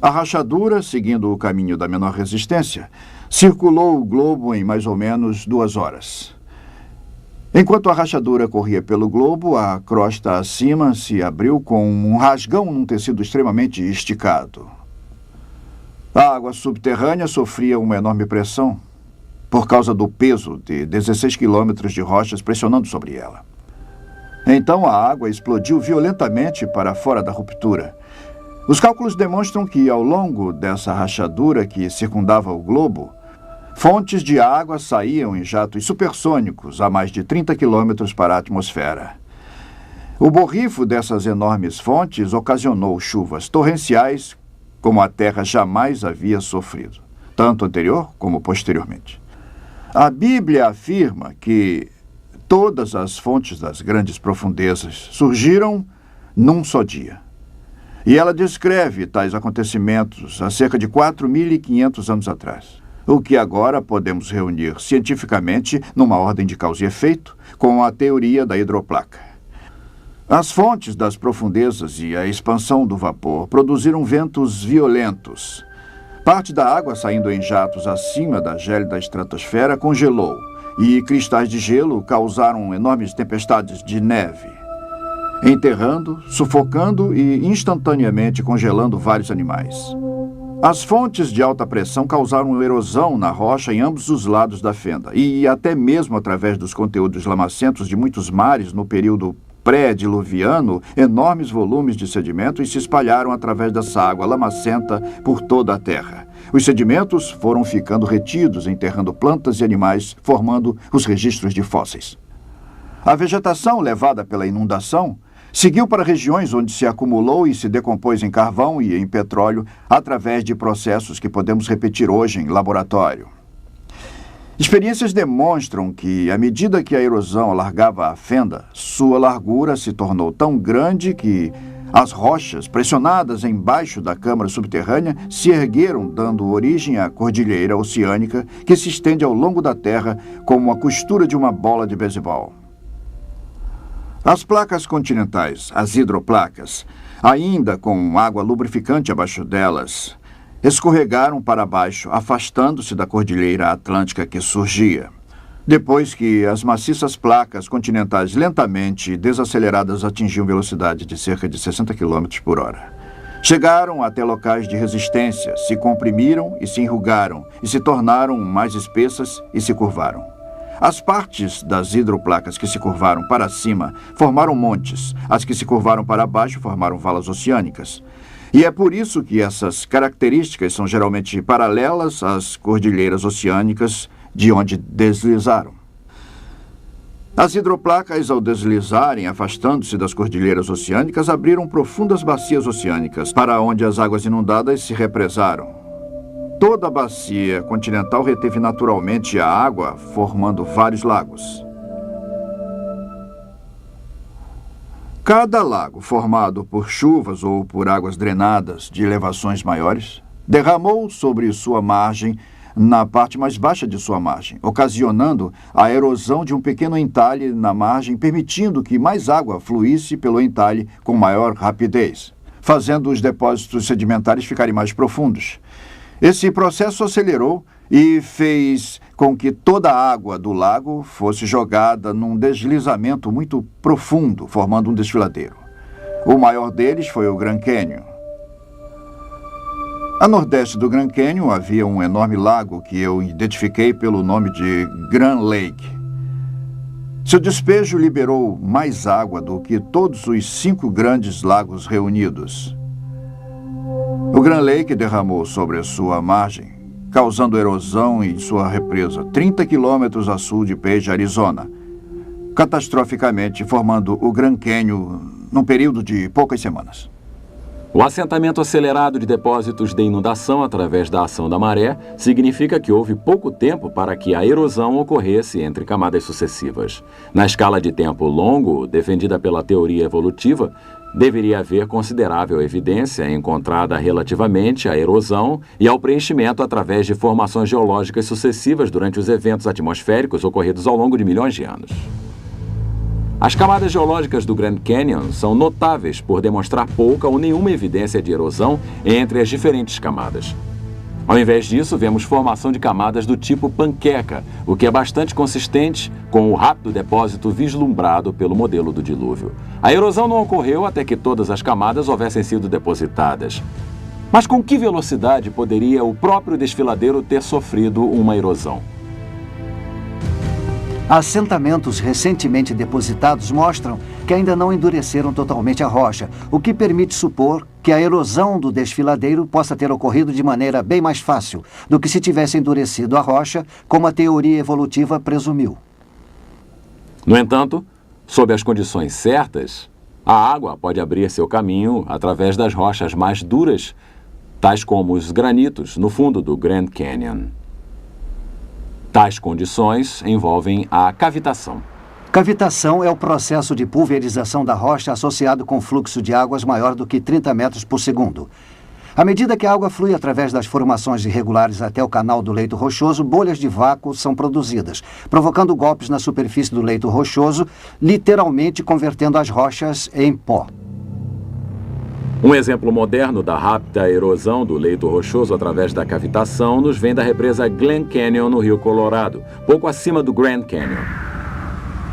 A rachadura, seguindo o caminho da menor resistência, circulou o globo em mais ou menos 2 horas. Enquanto a rachadura corria pelo globo, a crosta acima se abriu com um rasgão num tecido extremamente esticado. A água subterrânea sofria uma enorme pressão por causa do peso de 16 quilômetros de rochas pressionando sobre ela. Então a água explodiu violentamente para fora da ruptura. Os cálculos demonstram que, ao longo dessa rachadura que circundava o globo, fontes de água saíam em jatos supersônicos a mais de 30 quilômetros para a atmosfera. O borrifo dessas enormes fontes ocasionou chuvas torrenciais como a Terra jamais havia sofrido, tanto anterior como posteriormente. A Bíblia afirma que todas as fontes das grandes profundezas surgiram num só dia. E ela descreve tais acontecimentos há cerca de 4.500 anos atrás. O que agora podemos reunir cientificamente numa ordem de causa e efeito com a teoria da hidroplaca. As fontes das profundezas e a expansão do vapor produziram ventos violentos. Parte da água saindo em jatos acima da gélida estratosfera congelou e cristais de gelo causaram enormes tempestades de neve, enterrando, sufocando e instantaneamente congelando vários animais. As fontes de alta pressão causaram erosão na rocha em ambos os lados da fenda e até mesmo através dos conteúdos lamacentos de muitos mares no período pré-diluviano, enormes volumes de sedimentos se espalharam através dessa água lamacenta por toda a Terra. Os sedimentos foram ficando retidos, enterrando plantas e animais, formando os registros de fósseis. A vegetação levada pela inundação seguiu para regiões onde se acumulou e se decompôs em carvão e em petróleo através de processos que podemos repetir hoje em laboratório. Experiências demonstram que, à medida que a erosão alargava a fenda, sua largura se tornou tão grande que as rochas, pressionadas embaixo da câmara subterrânea, se ergueram, dando origem à cordilheira oceânica que se estende ao longo da Terra como a costura de uma bola de beisebol. As placas continentais, as hidroplacas, ainda com água lubrificante abaixo delas, escorregaram para baixo, afastando-se da cordilheira atlântica que surgia. Depois que as maciças placas continentais lentamente desaceleradas atingiam velocidade de cerca de 60 km por hora. Chegaram até locais de resistência, se comprimiram e se enrugaram, e se tornaram mais espessas e se curvaram. As partes das hidroplacas que se curvaram para cima formaram montes, as que se curvaram para baixo formaram valas oceânicas. E é por isso que essas características são geralmente paralelas às cordilheiras oceânicas de onde deslizaram. As hidroplacas, ao deslizarem, afastando-se das cordilheiras oceânicas, abriram profundas bacias oceânicas, para onde as águas inundadas se represaram. Toda a bacia continental reteve naturalmente a água, formando vários lagos. Cada lago, formado por chuvas ou por águas drenadas de elevações maiores, derramou sobre sua margem na parte mais baixa de sua margem, ocasionando a erosão de um pequeno entalhe na margem, permitindo que mais água fluísse pelo entalhe com maior rapidez, fazendo os depósitos sedimentares ficarem mais profundos. Esse processo acelerou e fez com que toda a água do lago fosse jogada num deslizamento muito profundo, formando um desfiladeiro. O maior deles foi o Grand Canyon. A nordeste do Grand Canyon havia um enorme lago que eu identifiquei pelo nome de Grand Lake. Seu despejo liberou mais água do que todos os 5 grandes lagos reunidos. O Grand Lake derramou sobre a sua margem causando erosão em sua represa 30 quilômetros a sul de Page, Arizona, catastroficamente formando o Grand Canyon num período de poucas semanas. O assentamento acelerado de depósitos de inundação através da ação da maré significa que houve pouco tempo para que a erosão ocorresse entre camadas sucessivas. Na escala de tempo longo, defendida pela teoria evolutiva, deveria haver considerável evidência encontrada relativamente à erosão e ao preenchimento através de formações geológicas sucessivas durante os eventos atmosféricos ocorridos ao longo de milhões de anos. As camadas geológicas do Grand Canyon são notáveis por demonstrar pouca ou nenhuma evidência de erosão entre as diferentes camadas. Ao invés disso, vemos formação de camadas do tipo panqueca, o que é bastante consistente com o rápido depósito vislumbrado pelo modelo do dilúvio. A erosão não ocorreu até que todas as camadas houvessem sido depositadas. Mas com que velocidade poderia o próprio desfiladeiro ter sofrido uma erosão? Assentamentos recentemente depositados mostram que ainda não endureceram totalmente a rocha, o que permite supor que a erosão do desfiladeiro possa ter ocorrido de maneira bem mais fácil do que se tivesse endurecido a rocha, como a teoria evolutiva presumiu. No entanto, sob as condições certas, a água pode abrir seu caminho através das rochas mais duras, tais como os granitos no fundo do Grand Canyon. Tais condições envolvem a cavitação. Cavitação é o processo de pulverização da rocha associado com fluxo de águas maior do que 30 metros por segundo. À medida que a água flui através das formações irregulares até o canal do leito rochoso, bolhas de vácuo são produzidas, provocando golpes na superfície do leito rochoso, literalmente convertendo as rochas em pó. Um exemplo moderno da rápida erosão do leito rochoso através da cavitação nos vem da represa Glen Canyon, no Rio Colorado, pouco acima do Grand Canyon.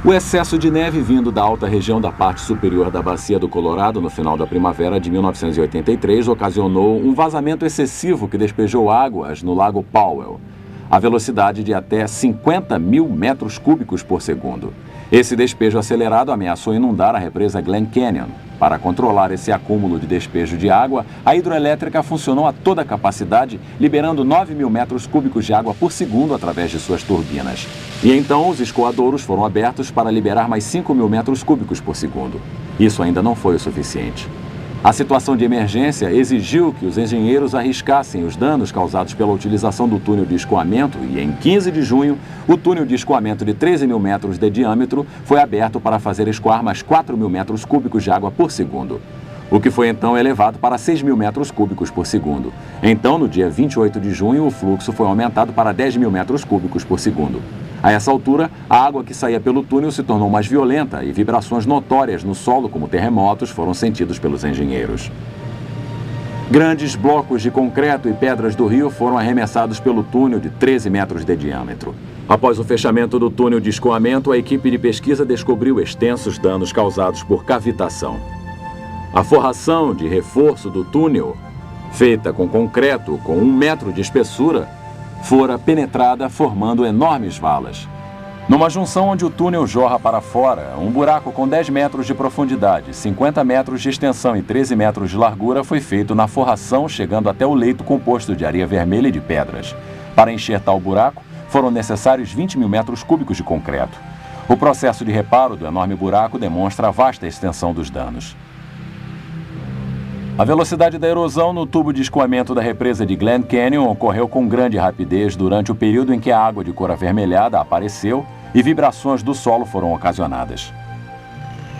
O excesso de neve vindo da alta região da parte superior da bacia do Colorado no final da primavera de 1983 ocasionou um vazamento excessivo que despejou águas no Lago Powell, a velocidade de até 50 mil metros cúbicos por segundo. Esse despejo acelerado ameaçou inundar a represa Glen Canyon. Para controlar esse acúmulo de despejo de água, a hidroelétrica funcionou a toda capacidade, liberando 9 mil metros cúbicos de água por segundo através de suas turbinas. E então os escoadouros foram abertos para liberar mais 5 mil metros cúbicos por segundo. Isso ainda não foi o suficiente. A situação de emergência exigiu que os engenheiros arriscassem os danos causados pela utilização do túnel de escoamento e, em 15 de junho, o túnel de escoamento de 13 mil metros de diâmetro foi aberto para fazer escoar mais 4 mil metros cúbicos de água por segundo, o que foi então elevado para 6 mil metros cúbicos por segundo. Então, no dia 28 de junho, o fluxo foi aumentado para 10 mil metros cúbicos por segundo. A essa altura, a água que saía pelo túnel se tornou mais violenta e vibrações notórias no solo, como terremotos, foram sentidos pelos engenheiros. Grandes blocos de concreto e pedras do rio foram arremessados pelo túnel de 13 metros de diâmetro. Após o fechamento do túnel de escoamento, a equipe de pesquisa descobriu extensos danos causados por cavitação. A forração de reforço do túnel, feita com concreto com 1 metro de espessura, fora penetrada, formando enormes valas. Numa junção onde o túnel jorra para fora, um buraco com 10 metros de profundidade, 50 metros de extensão e 13 metros de largura foi feito na forração, chegando até o leito composto de areia vermelha e de pedras. Para encher tal buraco, foram necessários 20 mil metros cúbicos de concreto. O processo de reparo do enorme buraco demonstra a vasta extensão dos danos. A velocidade da erosão no tubo de escoamento da represa de Glen Canyon ocorreu com grande rapidez durante o período em que a água de cor avermelhada apareceu e vibrações do solo foram ocasionadas.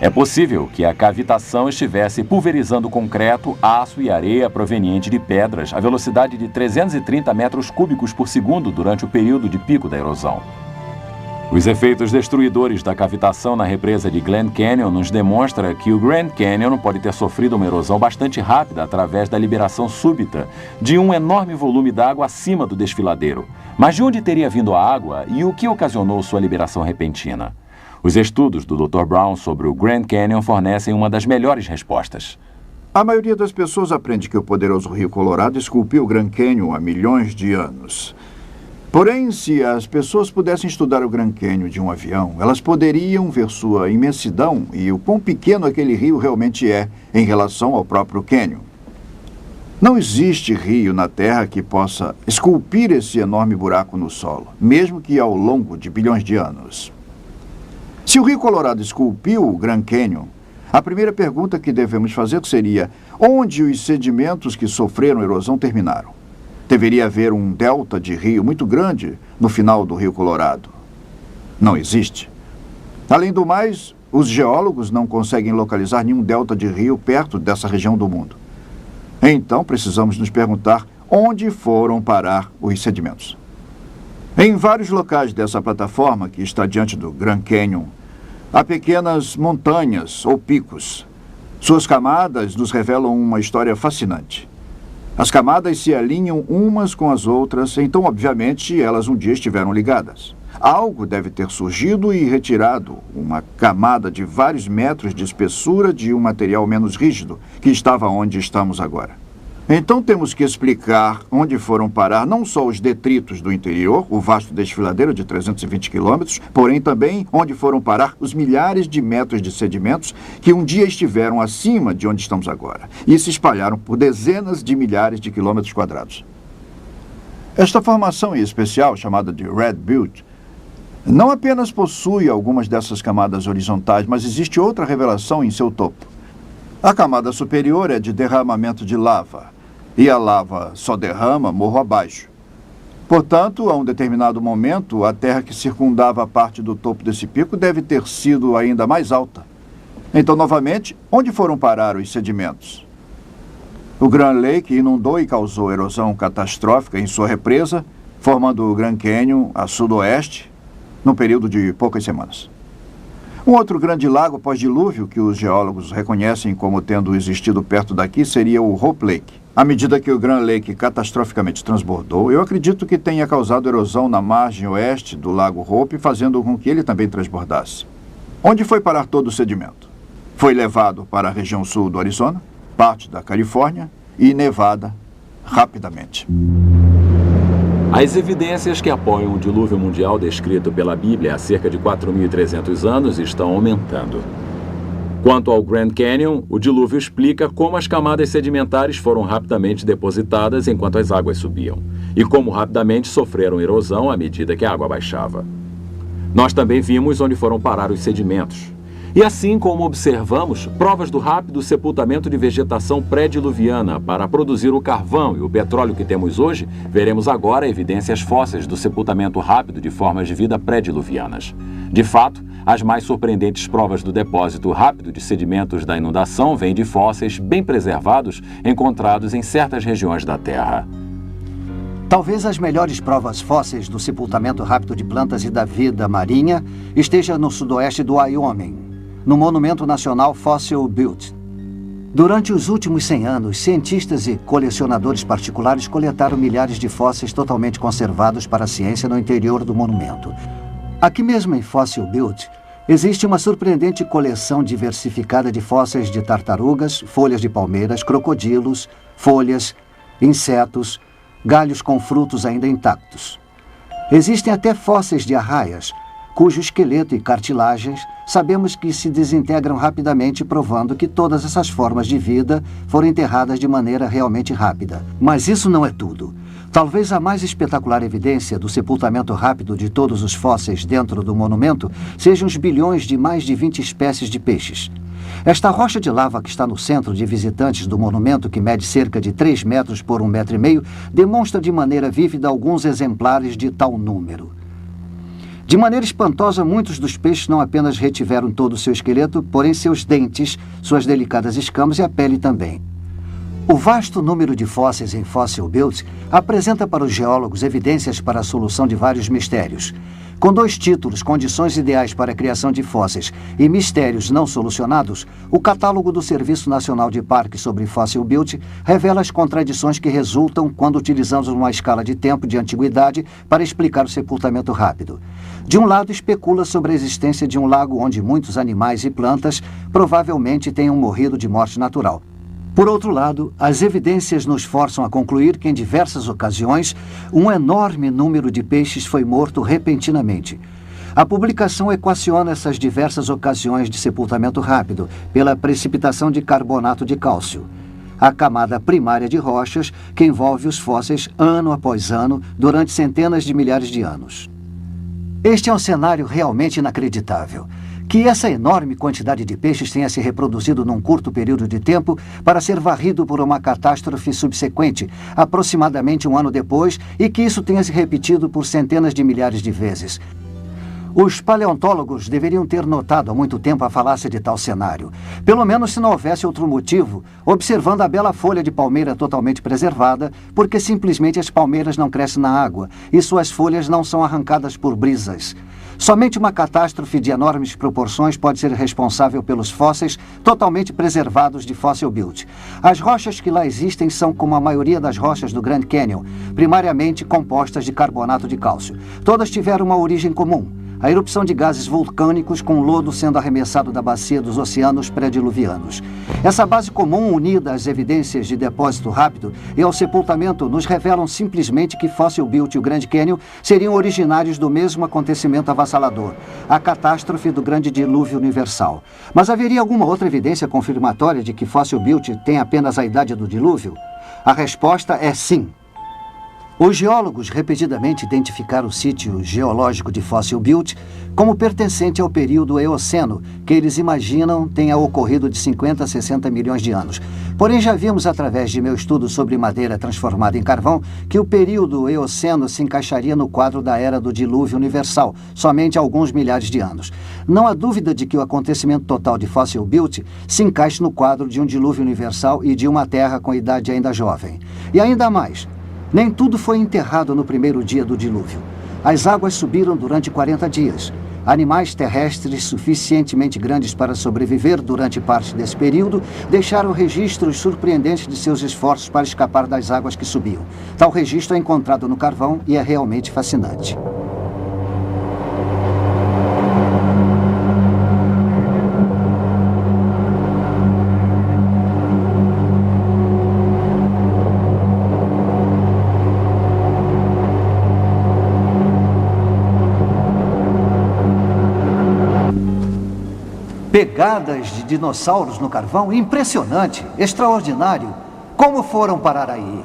É possível que a cavitação estivesse pulverizando concreto, aço e areia proveniente de pedras à velocidade de 330 metros cúbicos por segundo durante o período de pico da erosão. Os efeitos destruidores da cavitação na represa de Glen Canyon nos demonstra que o Grand Canyon pode ter sofrido uma erosão bastante rápida através da liberação súbita de um enorme volume d'água acima do desfiladeiro. Mas de onde teria vindo a água e o que ocasionou sua liberação repentina? Os estudos do Dr. Brown sobre o Grand Canyon fornecem uma das melhores respostas. A maioria das pessoas aprende que o poderoso Rio Colorado esculpiu o Grand Canyon há milhões de anos. Porém, se as pessoas pudessem estudar o Grand Canyon de um avião, elas poderiam ver sua imensidão e o quão pequeno aquele rio realmente é em relação ao próprio Canyon. Não existe rio na Terra que possa esculpir esse enorme buraco no solo, mesmo que ao longo de bilhões de anos. Se o Rio Colorado esculpiu o Grand Canyon, a primeira pergunta que devemos fazer seria: onde os sedimentos que sofreram erosão terminaram? Deveria haver um delta de rio muito grande no final do Rio Colorado. Não existe. Além do mais, os geólogos não conseguem localizar nenhum delta de rio perto dessa região do mundo. Então, precisamos nos perguntar onde foram parar os sedimentos. Em vários locais dessa plataforma, que está diante do Grand Canyon, há pequenas montanhas ou picos. Suas camadas nos revelam uma história fascinante. As camadas se alinham umas com as outras, então, obviamente, elas um dia estiveram ligadas. Algo deve ter surgido e retirado uma camada de vários metros de espessura de um material menos rígido, que estava onde estamos agora. Então temos que explicar onde foram parar não só os detritos do interior, o vasto desfiladeiro de 320 quilômetros, porém também onde foram parar os milhares de metros de sedimentos que um dia estiveram acima de onde estamos agora e se espalharam por dezenas de milhares de quilômetros quadrados. Esta formação em especial, chamada de Red Butte, não apenas possui algumas dessas camadas horizontais, mas existe outra revelação em seu topo. A camada superior é de derramamento de lava, e a lava só derrama morro abaixo. Portanto, a um determinado momento, a terra que circundava a parte do topo desse pico deve ter sido ainda mais alta. Então, novamente, onde foram parar os sedimentos? O Grand Lake inundou e causou erosão catastrófica em sua represa, formando o Grand Canyon a sudoeste, num período de poucas semanas. Um outro grande lago pós-dilúvio que os geólogos reconhecem como tendo existido perto daqui seria o Hope Lake. À medida que o Grand Lake catastroficamente transbordou, eu acredito que tenha causado erosão na margem oeste do lago Hope, fazendo com que ele também transbordasse. Onde foi parar todo o sedimento? Foi levado para a região sul do Arizona, parte da Califórnia e Nevada rapidamente. As evidências que apoiam o dilúvio mundial descrito pela Bíblia há cerca de 4.300 anos estão aumentando. Quanto ao Grand Canyon, o dilúvio explica como as camadas sedimentares foram rapidamente depositadas enquanto as águas subiam, e como rapidamente sofreram erosão à medida que a água baixava. Nós também vimos onde foram parar os sedimentos. E assim como observamos provas do rápido sepultamento de vegetação pré-diluviana para produzir o carvão e o petróleo que temos hoje, veremos agora evidências fósseis do sepultamento rápido de formas de vida pré-diluvianas. De fato, as mais surpreendentes provas do depósito rápido de sedimentos da inundação vêm de fósseis bem preservados encontrados em certas regiões da Terra. Talvez as melhores provas fósseis do sepultamento rápido de plantas e da vida marinha esteja no sudoeste do Wyoming, no Monumento Nacional Fossil Butte. Durante os últimos 100 anos, cientistas e colecionadores particulares coletaram milhares de fósseis totalmente conservados para a ciência no interior do monumento. Aqui mesmo em Fossil Butte, existe uma surpreendente coleção diversificada de fósseis de tartarugas, folhas de palmeiras, crocodilos, folhas, insetos, galhos com frutos ainda intactos. Existem até fósseis de arraias, cujo esqueleto e cartilagens sabemos que se desintegram rapidamente, provando que todas essas formas de vida foram enterradas de maneira realmente rápida. Mas isso não é tudo. Talvez a mais espetacular evidência do sepultamento rápido de todos os fósseis dentro do monumento sejam os bilhões de mais de 20 espécies de peixes. Esta rocha de lava que está no centro de visitantes do monumento, que mede cerca de 3 metros por 1,5 metros, demonstra de maneira vívida alguns exemplares de tal número. De maneira espantosa, muitos dos peixes não apenas retiveram todo o seu esqueleto, porém seus dentes, suas delicadas escamas e a pele também. O vasto número de fósseis em Fossil Butte apresenta para os geólogos evidências para a solução de vários mistérios. Com 2 títulos, Condições Ideais para a Criação de Fósseis e Mistérios Não Solucionados, o catálogo do Serviço Nacional de Parques sobre Fossil Butte revela as contradições que resultam quando utilizamos uma escala de tempo de antiguidade para explicar o sepultamento rápido. De um lado, especula sobre a existência de um lago onde muitos animais e plantas provavelmente tenham morrido de morte natural. Por outro lado, as evidências nos forçam a concluir que, em diversas ocasiões, um enorme número de peixes foi morto repentinamente. A publicação equaciona essas diversas ocasiões de sepultamento rápido pela precipitação de carbonato de cálcio. a camada primária de rochas que envolve os fósseis ano após ano durante centenas de milhares de anos. Este é um cenário realmente inacreditável. Que essa enorme quantidade de peixes tenha se reproduzido num curto período de tempo para ser varrido por uma catástrofe subsequente, aproximadamente um ano depois, e que isso tenha se repetido por centenas de milhares de vezes. Os paleontólogos deveriam ter notado há muito tempo a falácia de tal cenário. Pelo menos se não houvesse outro motivo, observando a bela folha de palmeira totalmente preservada, porque simplesmente as palmeiras não crescem na água e suas folhas não são arrancadas por brisas. Somente uma catástrofe de enormes proporções pode ser responsável pelos fósseis totalmente preservados de Fossil Butte. As rochas que lá existem são como a maioria das rochas do Grand Canyon, primariamente compostas de carbonato de cálcio. Todas tiveram uma origem comum: a erupção de gases vulcânicos com lodo sendo arremessado da bacia dos oceanos pré-diluvianos. Essa base comum, unida às evidências de depósito rápido e ao sepultamento, nos revelam simplesmente que Fossil Butte e o Grand Canyon seriam originários do mesmo acontecimento avassalador, a catástrofe do Grande Dilúvio Universal. Mas haveria alguma outra evidência confirmatória de que Fossil Butte tem apenas a idade do dilúvio? A resposta é sim. Os geólogos repetidamente identificaram o sítio geológico de Fossil Butte como pertencente ao período Eoceno, que eles imaginam tenha ocorrido de 50 a 60 milhões de anos. Porém, já vimos através de meu estudo sobre madeira transformada em carvão que o período Eoceno se encaixaria no quadro da Era do Dilúvio Universal, somente há alguns milhares de anos. Não há dúvida de que o acontecimento total de Fossil Butte se encaixe no quadro de um dilúvio universal e de uma Terra com idade ainda jovem. E ainda mais, nem tudo foi enterrado no primeiro dia do dilúvio. As águas subiram durante 40 dias. Animais terrestres suficientemente grandes para sobreviver durante parte desse período deixaram registros surpreendentes de seus esforços para escapar das águas que subiam. Tal registro é encontrado no carvão e é realmente fascinante. Pegadas de dinossauros no carvão? Impressionante, extraordinário. Como foram parar aí?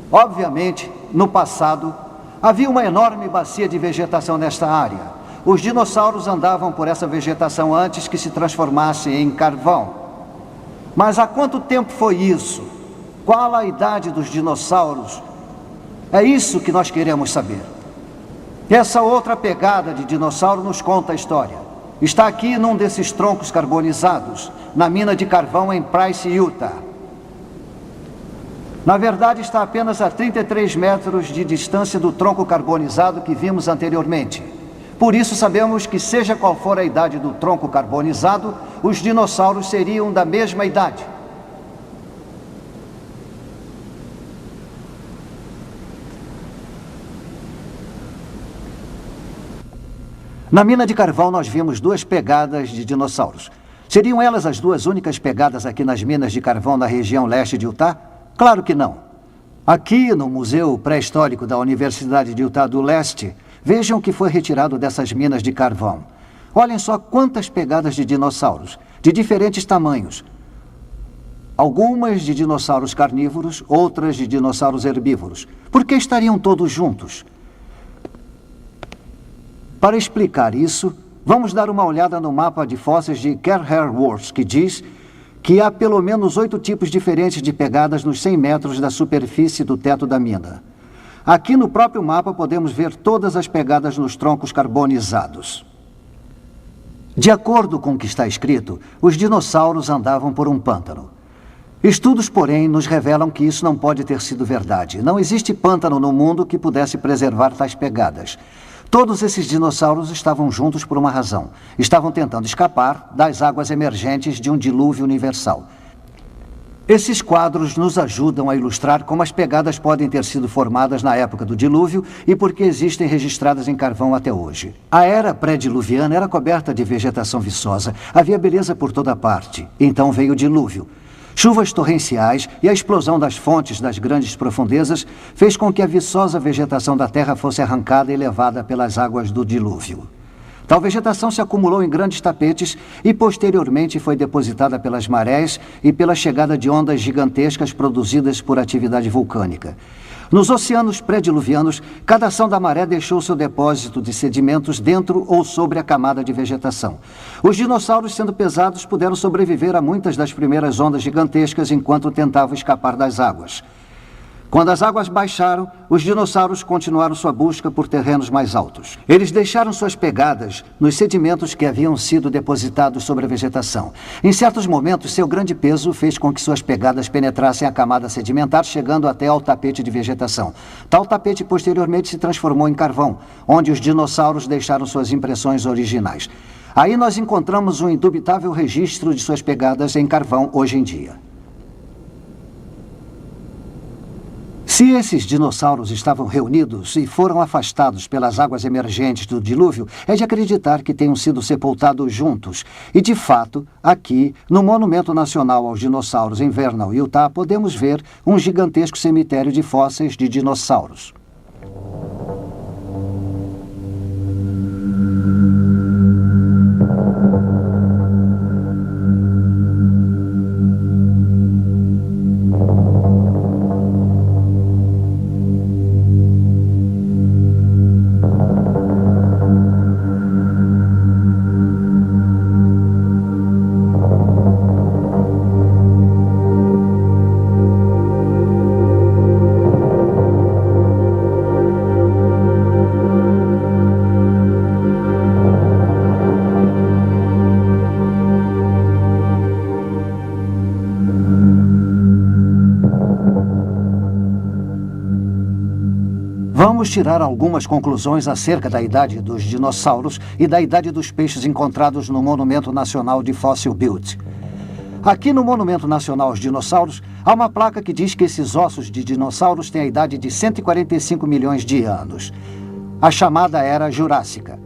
Obviamente, no passado, havia uma enorme bacia de vegetação nesta área. Os dinossauros andavam por essa vegetação antes que se transformasse em carvão. Mas há quanto tempo foi isso? Qual a idade dos dinossauros? É isso que nós queremos saber. Essa outra pegada de dinossauro nos conta a história. Está aqui num desses troncos carbonizados, na mina de carvão em Price, Utah. Na verdade, está apenas a 33 metros de distância do tronco carbonizado que vimos anteriormente. Por isso, sabemos que, seja qual for a idade do tronco carbonizado, os dinossauros seriam da mesma idade. Na mina de carvão, nós vimos duas pegadas de dinossauros. Seriam elas as duas únicas pegadas aqui nas minas de carvão na região leste de Utah? Claro que não. Aqui no Museu Pré-Histórico da Universidade de Utah do Leste, vejam o que foi retirado dessas minas de carvão. Olhem só quantas pegadas de dinossauros, de diferentes tamanhos. Algumas de dinossauros carnívoros, outras de dinossauros herbívoros. Por que estariam todos juntos? Para explicar isso, vamos dar uma olhada no mapa de fósseis de Kerr-Hareworth, que diz que há pelo menos 8 tipos diferentes de pegadas nos 100 metros da superfície do teto da mina. Aqui no próprio mapa podemos ver todas as pegadas nos troncos carbonizados. De acordo com o que está escrito, os dinossauros andavam por um pântano. Estudos, porém, nos revelam que isso não pode ter sido verdade. Não existe pântano no mundo que pudesse preservar tais pegadas. Todos esses dinossauros estavam juntos por uma razão. Estavam tentando escapar das águas emergentes de um dilúvio universal. Esses quadros nos ajudam a ilustrar como as pegadas podem ter sido formadas na época do dilúvio e por que existem registradas em carvão até hoje. A era pré-diluviana era coberta de vegetação viçosa. Havia beleza por toda parte. Então veio o dilúvio. Chuvas torrenciais e a explosão das fontes das grandes profundezas fez com que a viçosa vegetação da Terra fosse arrancada e levada pelas águas do dilúvio. Tal vegetação se acumulou em grandes tapetes e posteriormente foi depositada pelas marés e pela chegada de ondas gigantescas produzidas por atividade vulcânica. Nos oceanos pré-diluvianos, cada ação da maré deixou seu depósito de sedimentos dentro ou sobre a camada de vegetação. Os dinossauros, sendo pesados, puderam sobreviver a muitas das primeiras ondas gigantescas enquanto tentavam escapar das águas. Quando as águas baixaram, os dinossauros continuaram sua busca por terrenos mais altos. Eles deixaram suas pegadas nos sedimentos que haviam sido depositados sobre a vegetação. Em certos momentos, seu grande peso fez com que suas pegadas penetrassem a camada sedimentar, chegando até ao tapete de vegetação. Tal tapete posteriormente se transformou em carvão, onde os dinossauros deixaram suas impressões originais. Aí nós encontramos um indubitável registro de suas pegadas em carvão hoje em dia. Se esses dinossauros estavam reunidos e foram afastados pelas águas emergentes do dilúvio, é de acreditar que tenham sido sepultados juntos. E, de fato, aqui, no Monumento Nacional aos Dinossauros em Vernal, Utah, podemos ver um gigantesco cemitério de fósseis de dinossauros. Vamos tirar algumas conclusões acerca da idade dos dinossauros e da idade dos peixes encontrados no Monumento Nacional de Fossil Butte. Aqui no Monumento Nacional aos Dinossauros, há uma placa que diz que esses ossos de dinossauros têm a idade de 145 milhões de anos, a chamada Era Jurássica.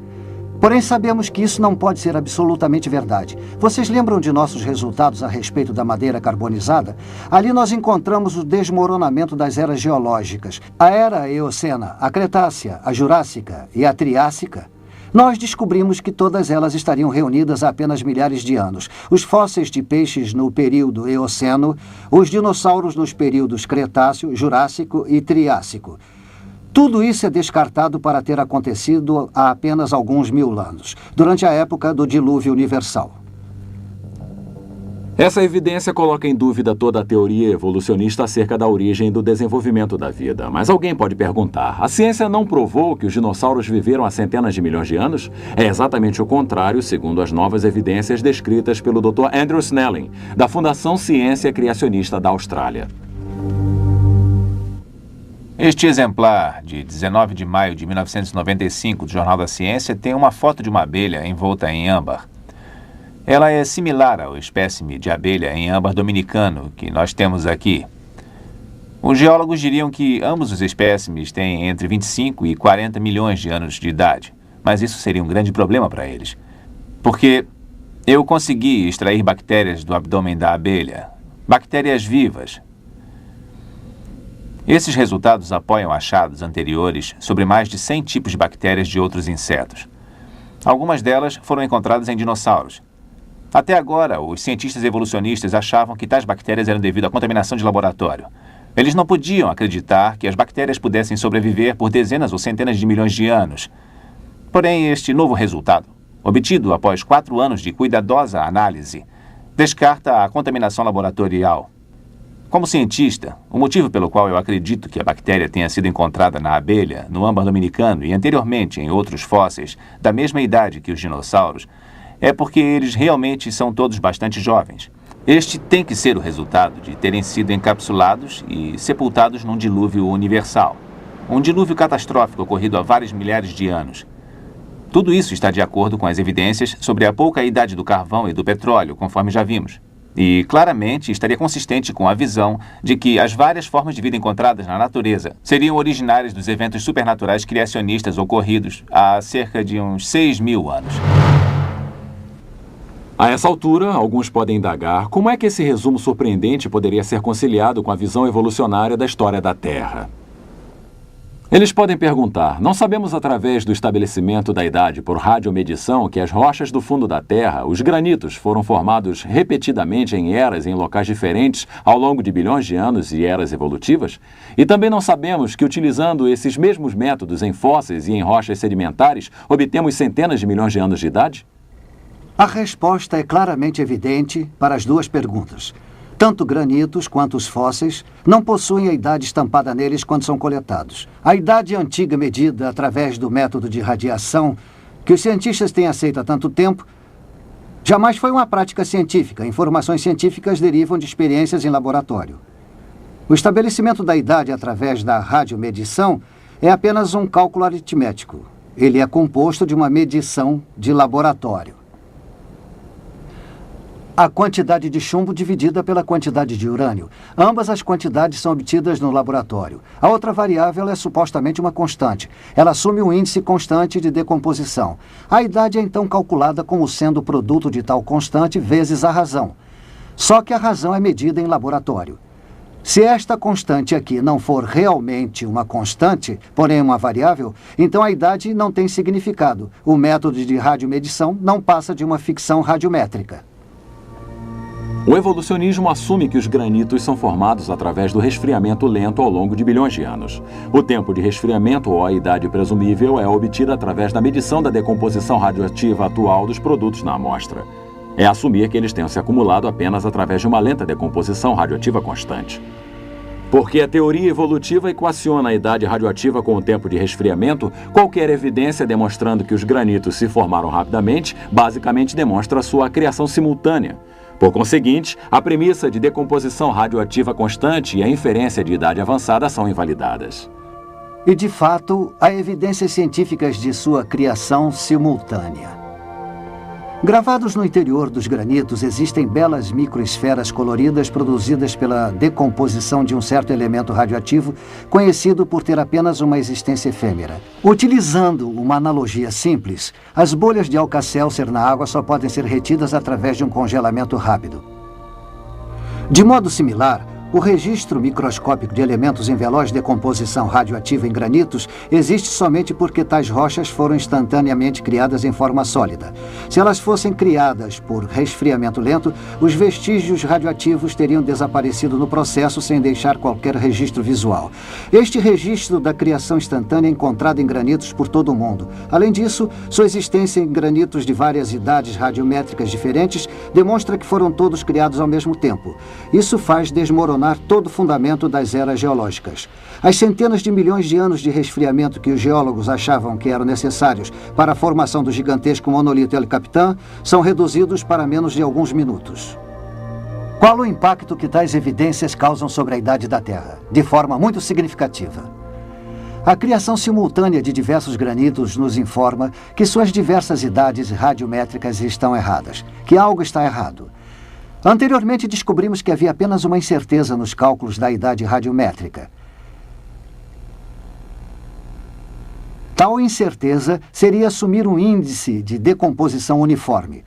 Porém, sabemos que isso não pode ser absolutamente verdade. Vocês lembram de nossos resultados a respeito da madeira carbonizada? Ali nós encontramos o desmoronamento das eras geológicas. A Era Eocena, a Cretácea, a Jurássica e a Triássica. Nós descobrimos que todas elas estariam reunidas há apenas milhares de anos. Os fósseis de peixes no período Eoceno, os dinossauros nos períodos Cretáceo, Jurássico e Triássico. Tudo isso é descartado para ter acontecido há apenas alguns mil anos, durante a época do dilúvio universal. Essa evidência coloca em dúvida toda a teoria evolucionista acerca da origem do desenvolvimento da vida. Mas alguém pode perguntar, a ciência não provou que os dinossauros viveram há centenas de milhões de anos? É exatamente o contrário, segundo as novas evidências descritas pelo Dr. Andrew Snelling, da Fundação Ciência Criacionista da Austrália. Este exemplar, de 19 de maio de 1995, do Jornal da Ciência, tem uma foto de uma abelha envolta em âmbar. Ela é similar ao espécime de abelha em âmbar dominicano que nós temos aqui. Os geólogos diriam que ambos os espécimes têm entre 25 e 40 milhões de anos de idade, mas isso seria um grande problema para eles, porque eu consegui extrair bactérias do abdômen da abelha, bactérias vivas. Esses resultados apoiam achados anteriores sobre mais de 100 tipos de bactérias de outros insetos. Algumas delas foram encontradas em dinossauros. Até agora, os cientistas evolucionistas achavam que tais bactérias eram devido à contaminação de laboratório. Eles não podiam acreditar que as bactérias pudessem sobreviver por dezenas ou centenas de milhões de anos. Porém, este novo resultado, obtido após 4 anos de cuidadosa análise, descarta a contaminação laboratorial. Como cientista, o motivo pelo qual eu acredito que a bactéria tenha sido encontrada na abelha, no âmbar dominicano e anteriormente em outros fósseis da mesma idade que os dinossauros, é porque eles realmente são todos bastante jovens. Este tem que ser o resultado de terem sido encapsulados e sepultados num dilúvio universal. Um dilúvio catastrófico ocorrido há vários milhares de anos. Tudo isso está de acordo com as evidências sobre a pouca idade do carvão e do petróleo, conforme já vimos. E, claramente, estaria consistente com a visão de que as várias formas de vida encontradas na natureza seriam originárias dos eventos supernaturais criacionistas ocorridos há cerca de uns 6.000 anos. A essa altura, alguns podem indagar como é que esse resumo surpreendente poderia ser conciliado com a visão evolucionária da história da Terra. Eles podem perguntar: não sabemos através do estabelecimento da idade por radiomedição que as rochas do fundo da Terra, os granitos, foram formados repetidamente em eras em locais diferentes ao longo de bilhões de anos e eras evolutivas? E também não sabemos que, utilizando esses mesmos métodos em fósseis e em rochas sedimentares, obtemos centenas de milhões de anos de idade? A resposta é claramente evidente para as duas perguntas. Tanto granitos quanto os fósseis não possuem a idade estampada neles quando são coletados. A idade antiga medida através do método de radiação, que os cientistas têm aceito há tanto tempo, jamais foi uma prática científica. Informações científicas derivam de experiências em laboratório. O estabelecimento da idade através da radiomedição é apenas um cálculo aritmético. Ele é composto de uma medição de laboratório. A quantidade de chumbo dividida pela quantidade de urânio. Ambas as quantidades são obtidas no laboratório. A outra variável é supostamente uma constante. Ela assume um índice constante de decomposição. A idade é então calculada como sendo o produto de tal constante vezes a razão. Só que a razão é medida em laboratório. Se esta constante aqui não for realmente uma constante, porém uma variável, então a idade não tem significado. O método de radiomedição não passa de uma ficção radiométrica. O evolucionismo assume que os granitos são formados através do resfriamento lento ao longo de bilhões de anos. O tempo de resfriamento ou a idade presumível é obtida através da medição da decomposição radioativa atual dos produtos na amostra. É assumir que eles tenham se acumulado apenas através de uma lenta decomposição radioativa constante. Porque a teoria evolutiva equaciona a idade radioativa com o tempo de resfriamento, qualquer evidência demonstrando que os granitos se formaram rapidamente, basicamente demonstra sua criação simultânea. Por conseguinte, a premissa de decomposição radioativa constante e a inferência de idade avançada são invalidadas. E, de fato, há evidências científicas de sua criação simultânea. Gravados no interior dos granitos existem belas microesferas coloridas produzidas pela decomposição de um certo elemento radioativo conhecido por ter apenas uma existência efêmera. Utilizando uma analogia simples, as bolhas de Alka-Seltzer na água só podem ser retidas através de um congelamento rápido. De modo similar, o registro microscópico de elementos em veloz decomposição radioativa em granitos existe somente porque tais rochas foram instantaneamente criadas em forma sólida. Se elas fossem criadas por resfriamento lento, os vestígios radioativos teriam desaparecido no processo sem deixar qualquer registro visual. Este registro da criação instantânea é encontrado em granitos por todo o mundo. Além disso, sua existência em granitos de várias idades radiométricas diferentes demonstra que foram todos criados ao mesmo tempo. Isso faz desmoronar todo o fundamento das eras geológicas. As centenas de milhões de anos de resfriamento que os geólogos achavam que eram necessários para a formação do gigantesco monolito El Capitan são reduzidos para menos de alguns minutos. Qual o impacto que tais evidências causam sobre a idade da Terra? De forma muito significativa. A criação simultânea de diversos granitos nos informa que suas diversas idades radiométricas estão erradas, que algo está errado. Anteriormente descobrimos que havia apenas uma incerteza nos cálculos da idade radiométrica. Tal incerteza seria assumir um índice de decomposição uniforme.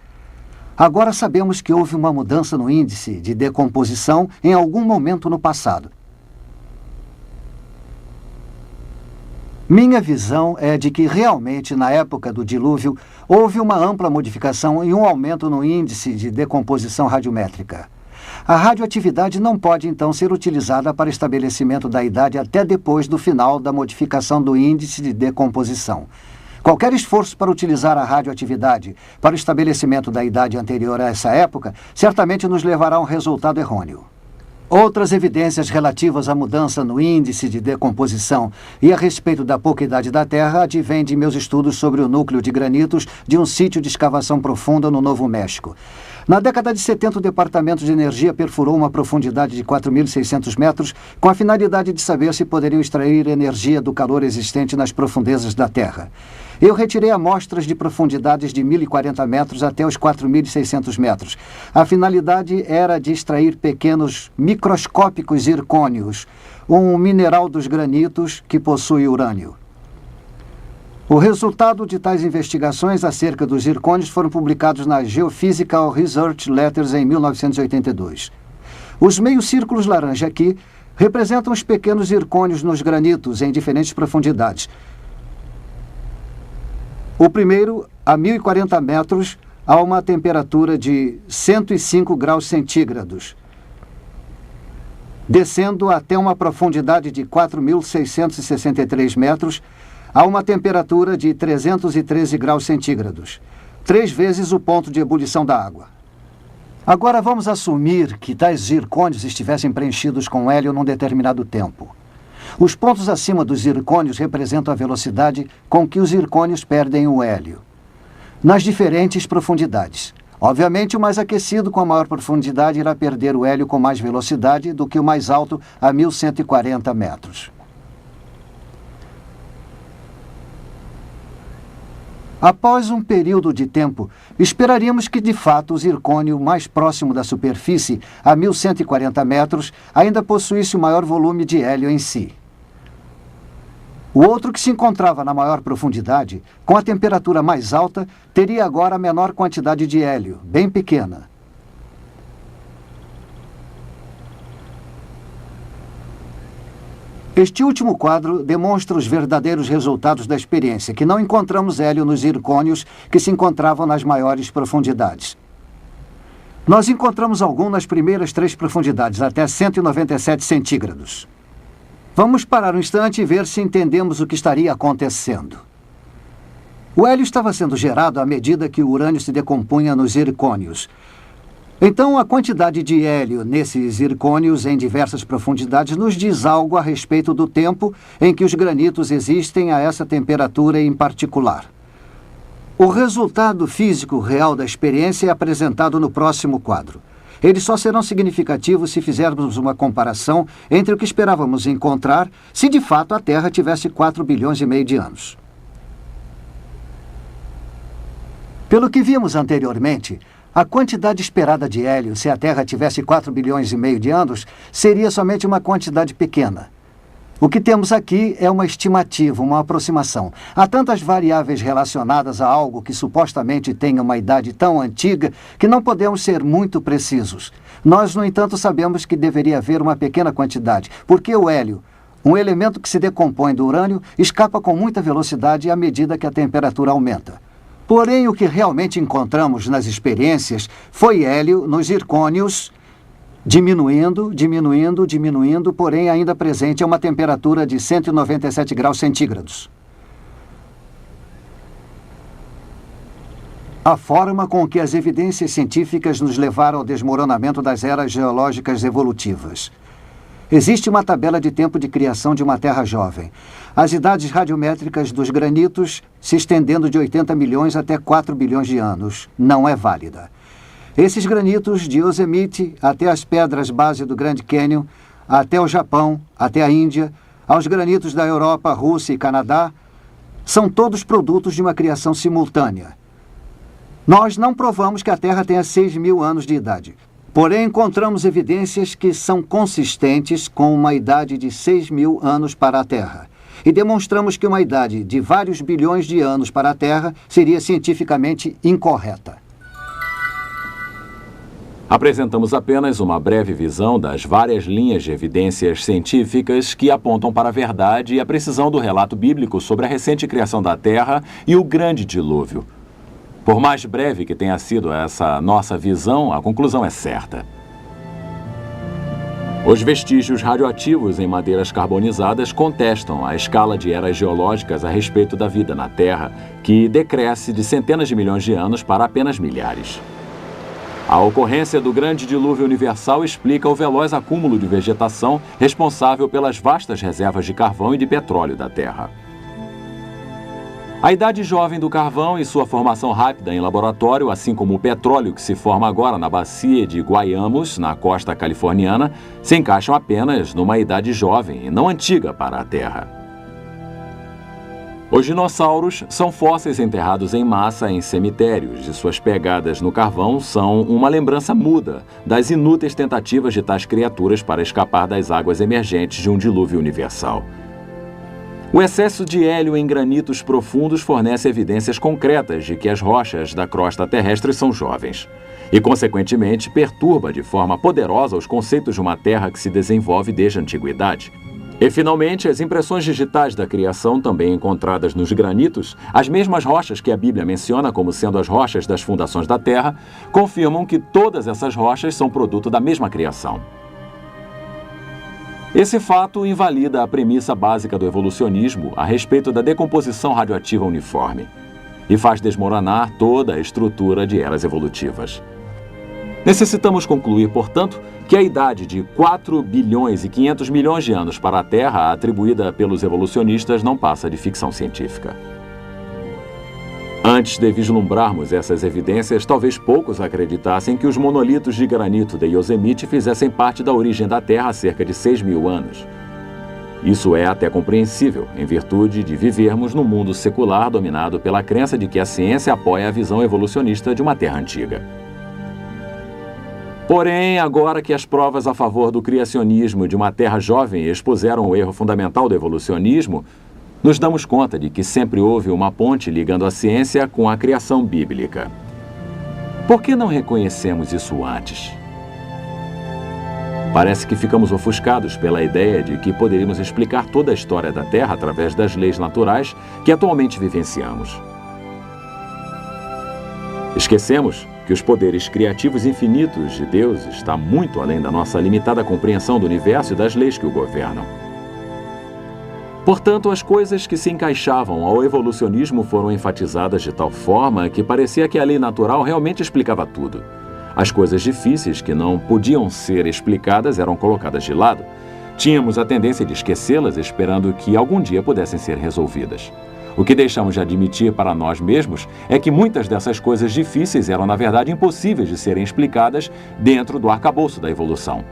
Agora sabemos que houve uma mudança no índice de decomposição em algum momento no passado. Minha visão é de que realmente, na época do dilúvio, houve uma ampla modificação e um aumento no índice de decomposição radiométrica. A radioatividade não pode, então, ser utilizada para estabelecimento da idade até depois do final da modificação do índice de decomposição. Qualquer esforço para utilizar a radioatividade para o estabelecimento da idade anterior a essa época certamente nos levará a um resultado errôneo. Outras evidências relativas à mudança no índice de decomposição e a respeito da pouca idade da Terra advêm de meus estudos sobre o núcleo de granitos de um sítio de escavação profunda no Novo México. Na década de 70, o Departamento de Energia perfurou uma profundidade de 4.600 metros com a finalidade de saber se poderiam extrair energia do calor existente nas profundezas da Terra. Eu retirei amostras de profundidades de 1.040 metros até os 4.600 metros. A finalidade era de extrair pequenos microscópicos zircônios, um mineral dos granitos que possui urânio. O resultado de tais investigações acerca dos zircônios foram publicados na Geophysical Research Letters em 1982. Os meios círculos laranja aqui representam os pequenos zircônios nos granitos em diferentes profundidades. O primeiro, a 1.040 metros, a uma temperatura de 105 graus centígrados, descendo até uma profundidade de 4.663 metros, a uma temperatura de 313 graus centígrados, 3 vezes o ponto de ebulição da água. Agora vamos assumir que tais zircônios estivessem preenchidos com hélio num determinado tempo. Os pontos acima dos zircônios representam a velocidade com que os zircônios perdem o hélio, nas diferentes profundidades. Obviamente, o mais aquecido com a maior profundidade irá perder o hélio com mais velocidade do que o mais alto a 1.140 metros. Após um período de tempo, esperaríamos que, de fato, o zircônio mais próximo da superfície, a 1.140 metros, ainda possuísse o maior volume de hélio em si. O outro, que se encontrava na maior profundidade, com a temperatura mais alta, teria agora a menor quantidade de hélio, bem pequena. Este último quadro demonstra os verdadeiros resultados da experiência, que não encontramos hélio nos zircônios que se encontravam nas maiores profundidades. Nós encontramos algum nas primeiras 3 profundidades, até 197 centígrados. Vamos parar um instante e ver se entendemos o que estaria acontecendo. O hélio estava sendo gerado à medida que o urânio se decompunha nos zircônios. Então, a quantidade de hélio nesses zircônios em diversas profundidades nos diz algo a respeito do tempo em que os granitos existem a essa temperatura em particular. O resultado físico real da experiência é apresentado no próximo quadro. Eles só serão significativos se fizermos uma comparação entre o que esperávamos encontrar se de fato a Terra tivesse 4,5 bilhões de anos. Pelo que vimos anteriormente, a quantidade esperada de hélio, se a Terra tivesse 4,5 bilhões de anos, seria somente uma quantidade pequena. O que temos aqui é uma estimativa, uma aproximação. Há tantas variáveis relacionadas a algo que supostamente tenha uma idade tão antiga que não podemos ser muito precisos. Nós, no entanto, sabemos que deveria haver uma pequena quantidade, porque o hélio, um elemento que se decompõe do urânio, escapa com muita velocidade à medida que a temperatura aumenta. Porém, o que realmente encontramos nas experiências foi hélio nos zircônios diminuindo, porém ainda presente a uma temperatura de 197 graus centígrados. A forma com que as evidências científicas nos levaram ao desmoronamento das eras geológicas evolutivas. Existe uma tabela de tempo de criação de uma Terra jovem. As idades radiométricas dos granitos se estendendo de 80 milhões até 4 bilhões de anos. Não é válida. Esses granitos, de Yosemite até as pedras base do Grand Canyon, até o Japão, até a Índia, aos granitos da Europa, Rússia e Canadá, são todos produtos de uma criação simultânea. Nós não provamos que a Terra tenha 6.000 anos de idade. Porém, encontramos evidências que são consistentes com uma idade de 6.000 anos para a Terra. E demonstramos que uma idade de vários bilhões de anos para a Terra seria cientificamente incorreta. Apresentamos apenas uma breve visão das várias linhas de evidências científicas que apontam para a verdade e a precisão do relato bíblico sobre a recente criação da Terra e o grande dilúvio. Por mais breve que tenha sido essa nossa visão, a conclusão é certa. Os vestígios radioativos em madeiras carbonizadas contestam a escala de eras geológicas a respeito da vida na Terra, que decresce de centenas de milhões de anos para apenas milhares. A ocorrência do grande dilúvio universal explica o veloz acúmulo de vegetação responsável pelas vastas reservas de carvão e de petróleo da Terra. A idade jovem do carvão e sua formação rápida em laboratório, assim como o petróleo que se forma agora na bacia de Guayamos, na costa californiana, se encaixam apenas numa idade jovem e não antiga para a Terra. Os dinossauros são fósseis enterrados em massa em cemitérios e suas pegadas no carvão são uma lembrança muda das inúteis tentativas de tais criaturas para escapar das águas emergentes de um dilúvio universal. O excesso de hélio em granitos profundos fornece evidências concretas de que as rochas da crosta terrestre são jovens. e, consequentemente, perturba de forma poderosa os conceitos de uma Terra que se desenvolve desde a antiguidade. E, finalmente, as impressões digitais da criação, também encontradas nos granitos, as mesmas rochas que a Bíblia menciona como sendo as rochas das fundações da Terra, confirmam que todas essas rochas são produto da mesma criação. Esse fato invalida a premissa básica do evolucionismo a respeito da decomposição radioativa uniforme e faz desmoronar toda a estrutura de eras evolutivas. Necessitamos concluir, portanto, que a idade de 4 bilhões e 500 milhões de anos para a Terra, atribuída pelos evolucionistas, não passa de ficção científica. Antes de vislumbrarmos essas evidências, talvez poucos acreditassem que os monolitos de granito de Yosemite fizessem parte da origem da Terra há cerca de 6.000 anos. Isso é até compreensível, em virtude de vivermos num mundo secular dominado pela crença de que a ciência apoia a visão evolucionista de uma Terra antiga. Porém, agora que as provas a favor do criacionismo de uma Terra jovem expuseram o erro fundamental do evolucionismo, nos damos conta de que sempre houve uma ponte ligando a ciência com a criação bíblica. Por que não reconhecemos isso antes? Parece que ficamos ofuscados pela ideia de que poderíamos explicar toda a história da Terra através das leis naturais que atualmente vivenciamos. Esquecemos que os poderes criativos infinitos de Deus estão muito além da nossa limitada compreensão do universo e das leis que o governam. Portanto, as coisas que se encaixavam ao evolucionismo foram enfatizadas de tal forma que parecia que a lei natural realmente explicava tudo. As coisas difíceis que não podiam ser explicadas eram colocadas de lado. Tínhamos a tendência de esquecê-las, esperando que algum dia pudessem ser resolvidas. O que deixamos de admitir para nós mesmos é que muitas dessas coisas difíceis eram, na verdade, impossíveis de serem explicadas dentro do arcabouço da evolução.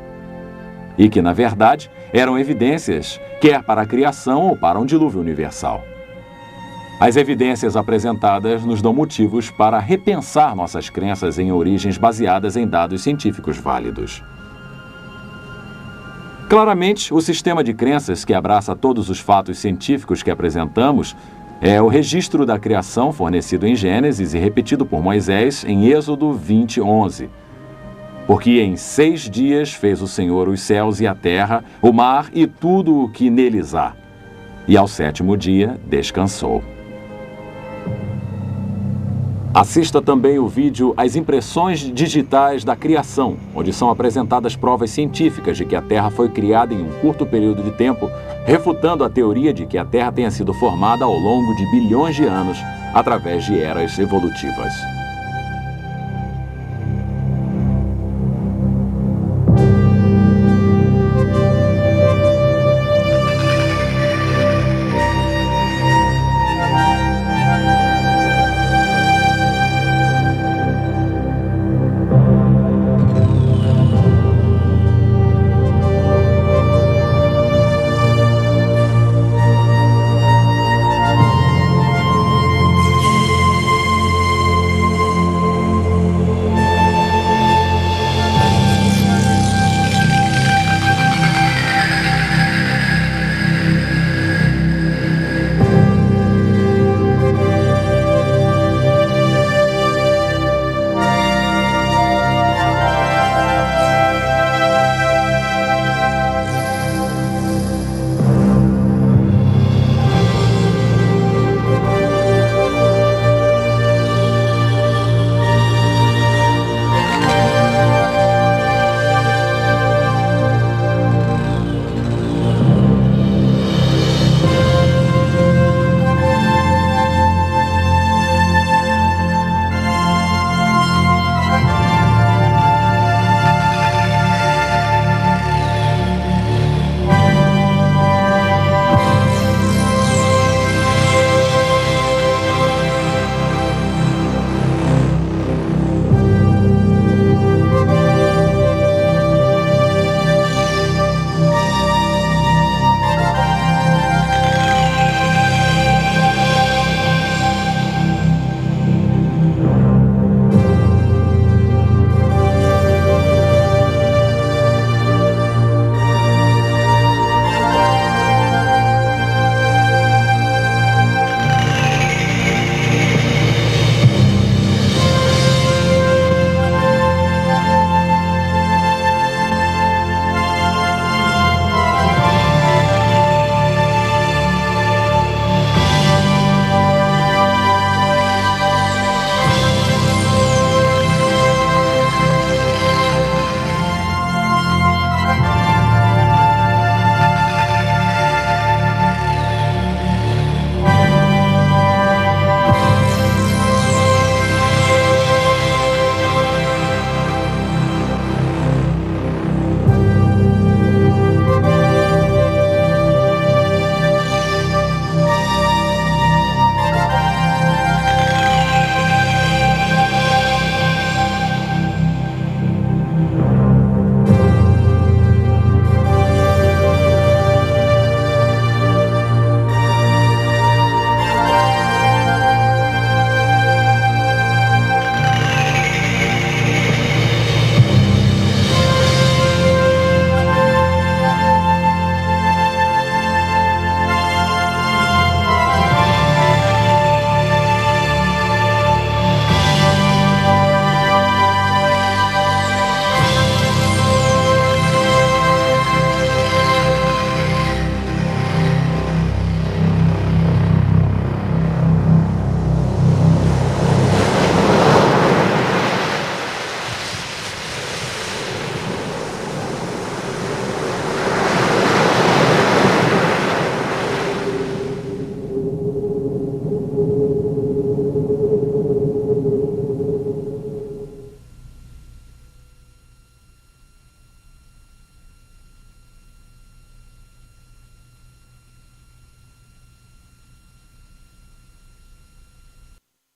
E que, na verdade, eram evidências, quer para a criação ou para um dilúvio universal. As evidências apresentadas nos dão motivos para repensar nossas crenças em origens baseadas em dados científicos válidos. Claramente, o sistema de crenças que abraça todos os fatos científicos que apresentamos é o registro da criação fornecido em Gênesis e repetido por Moisés em Êxodo 20:11. Porque em 6 dias fez o Senhor os céus e a terra, o mar e tudo o que neles há. E ao 7º dia descansou. Assista também o vídeo As Impressões Digitais da Criação, onde são apresentadas provas científicas de que a Terra foi criada em um curto período de tempo, refutando a teoria de que a Terra tenha sido formada ao longo de bilhões de anos através de eras evolutivas.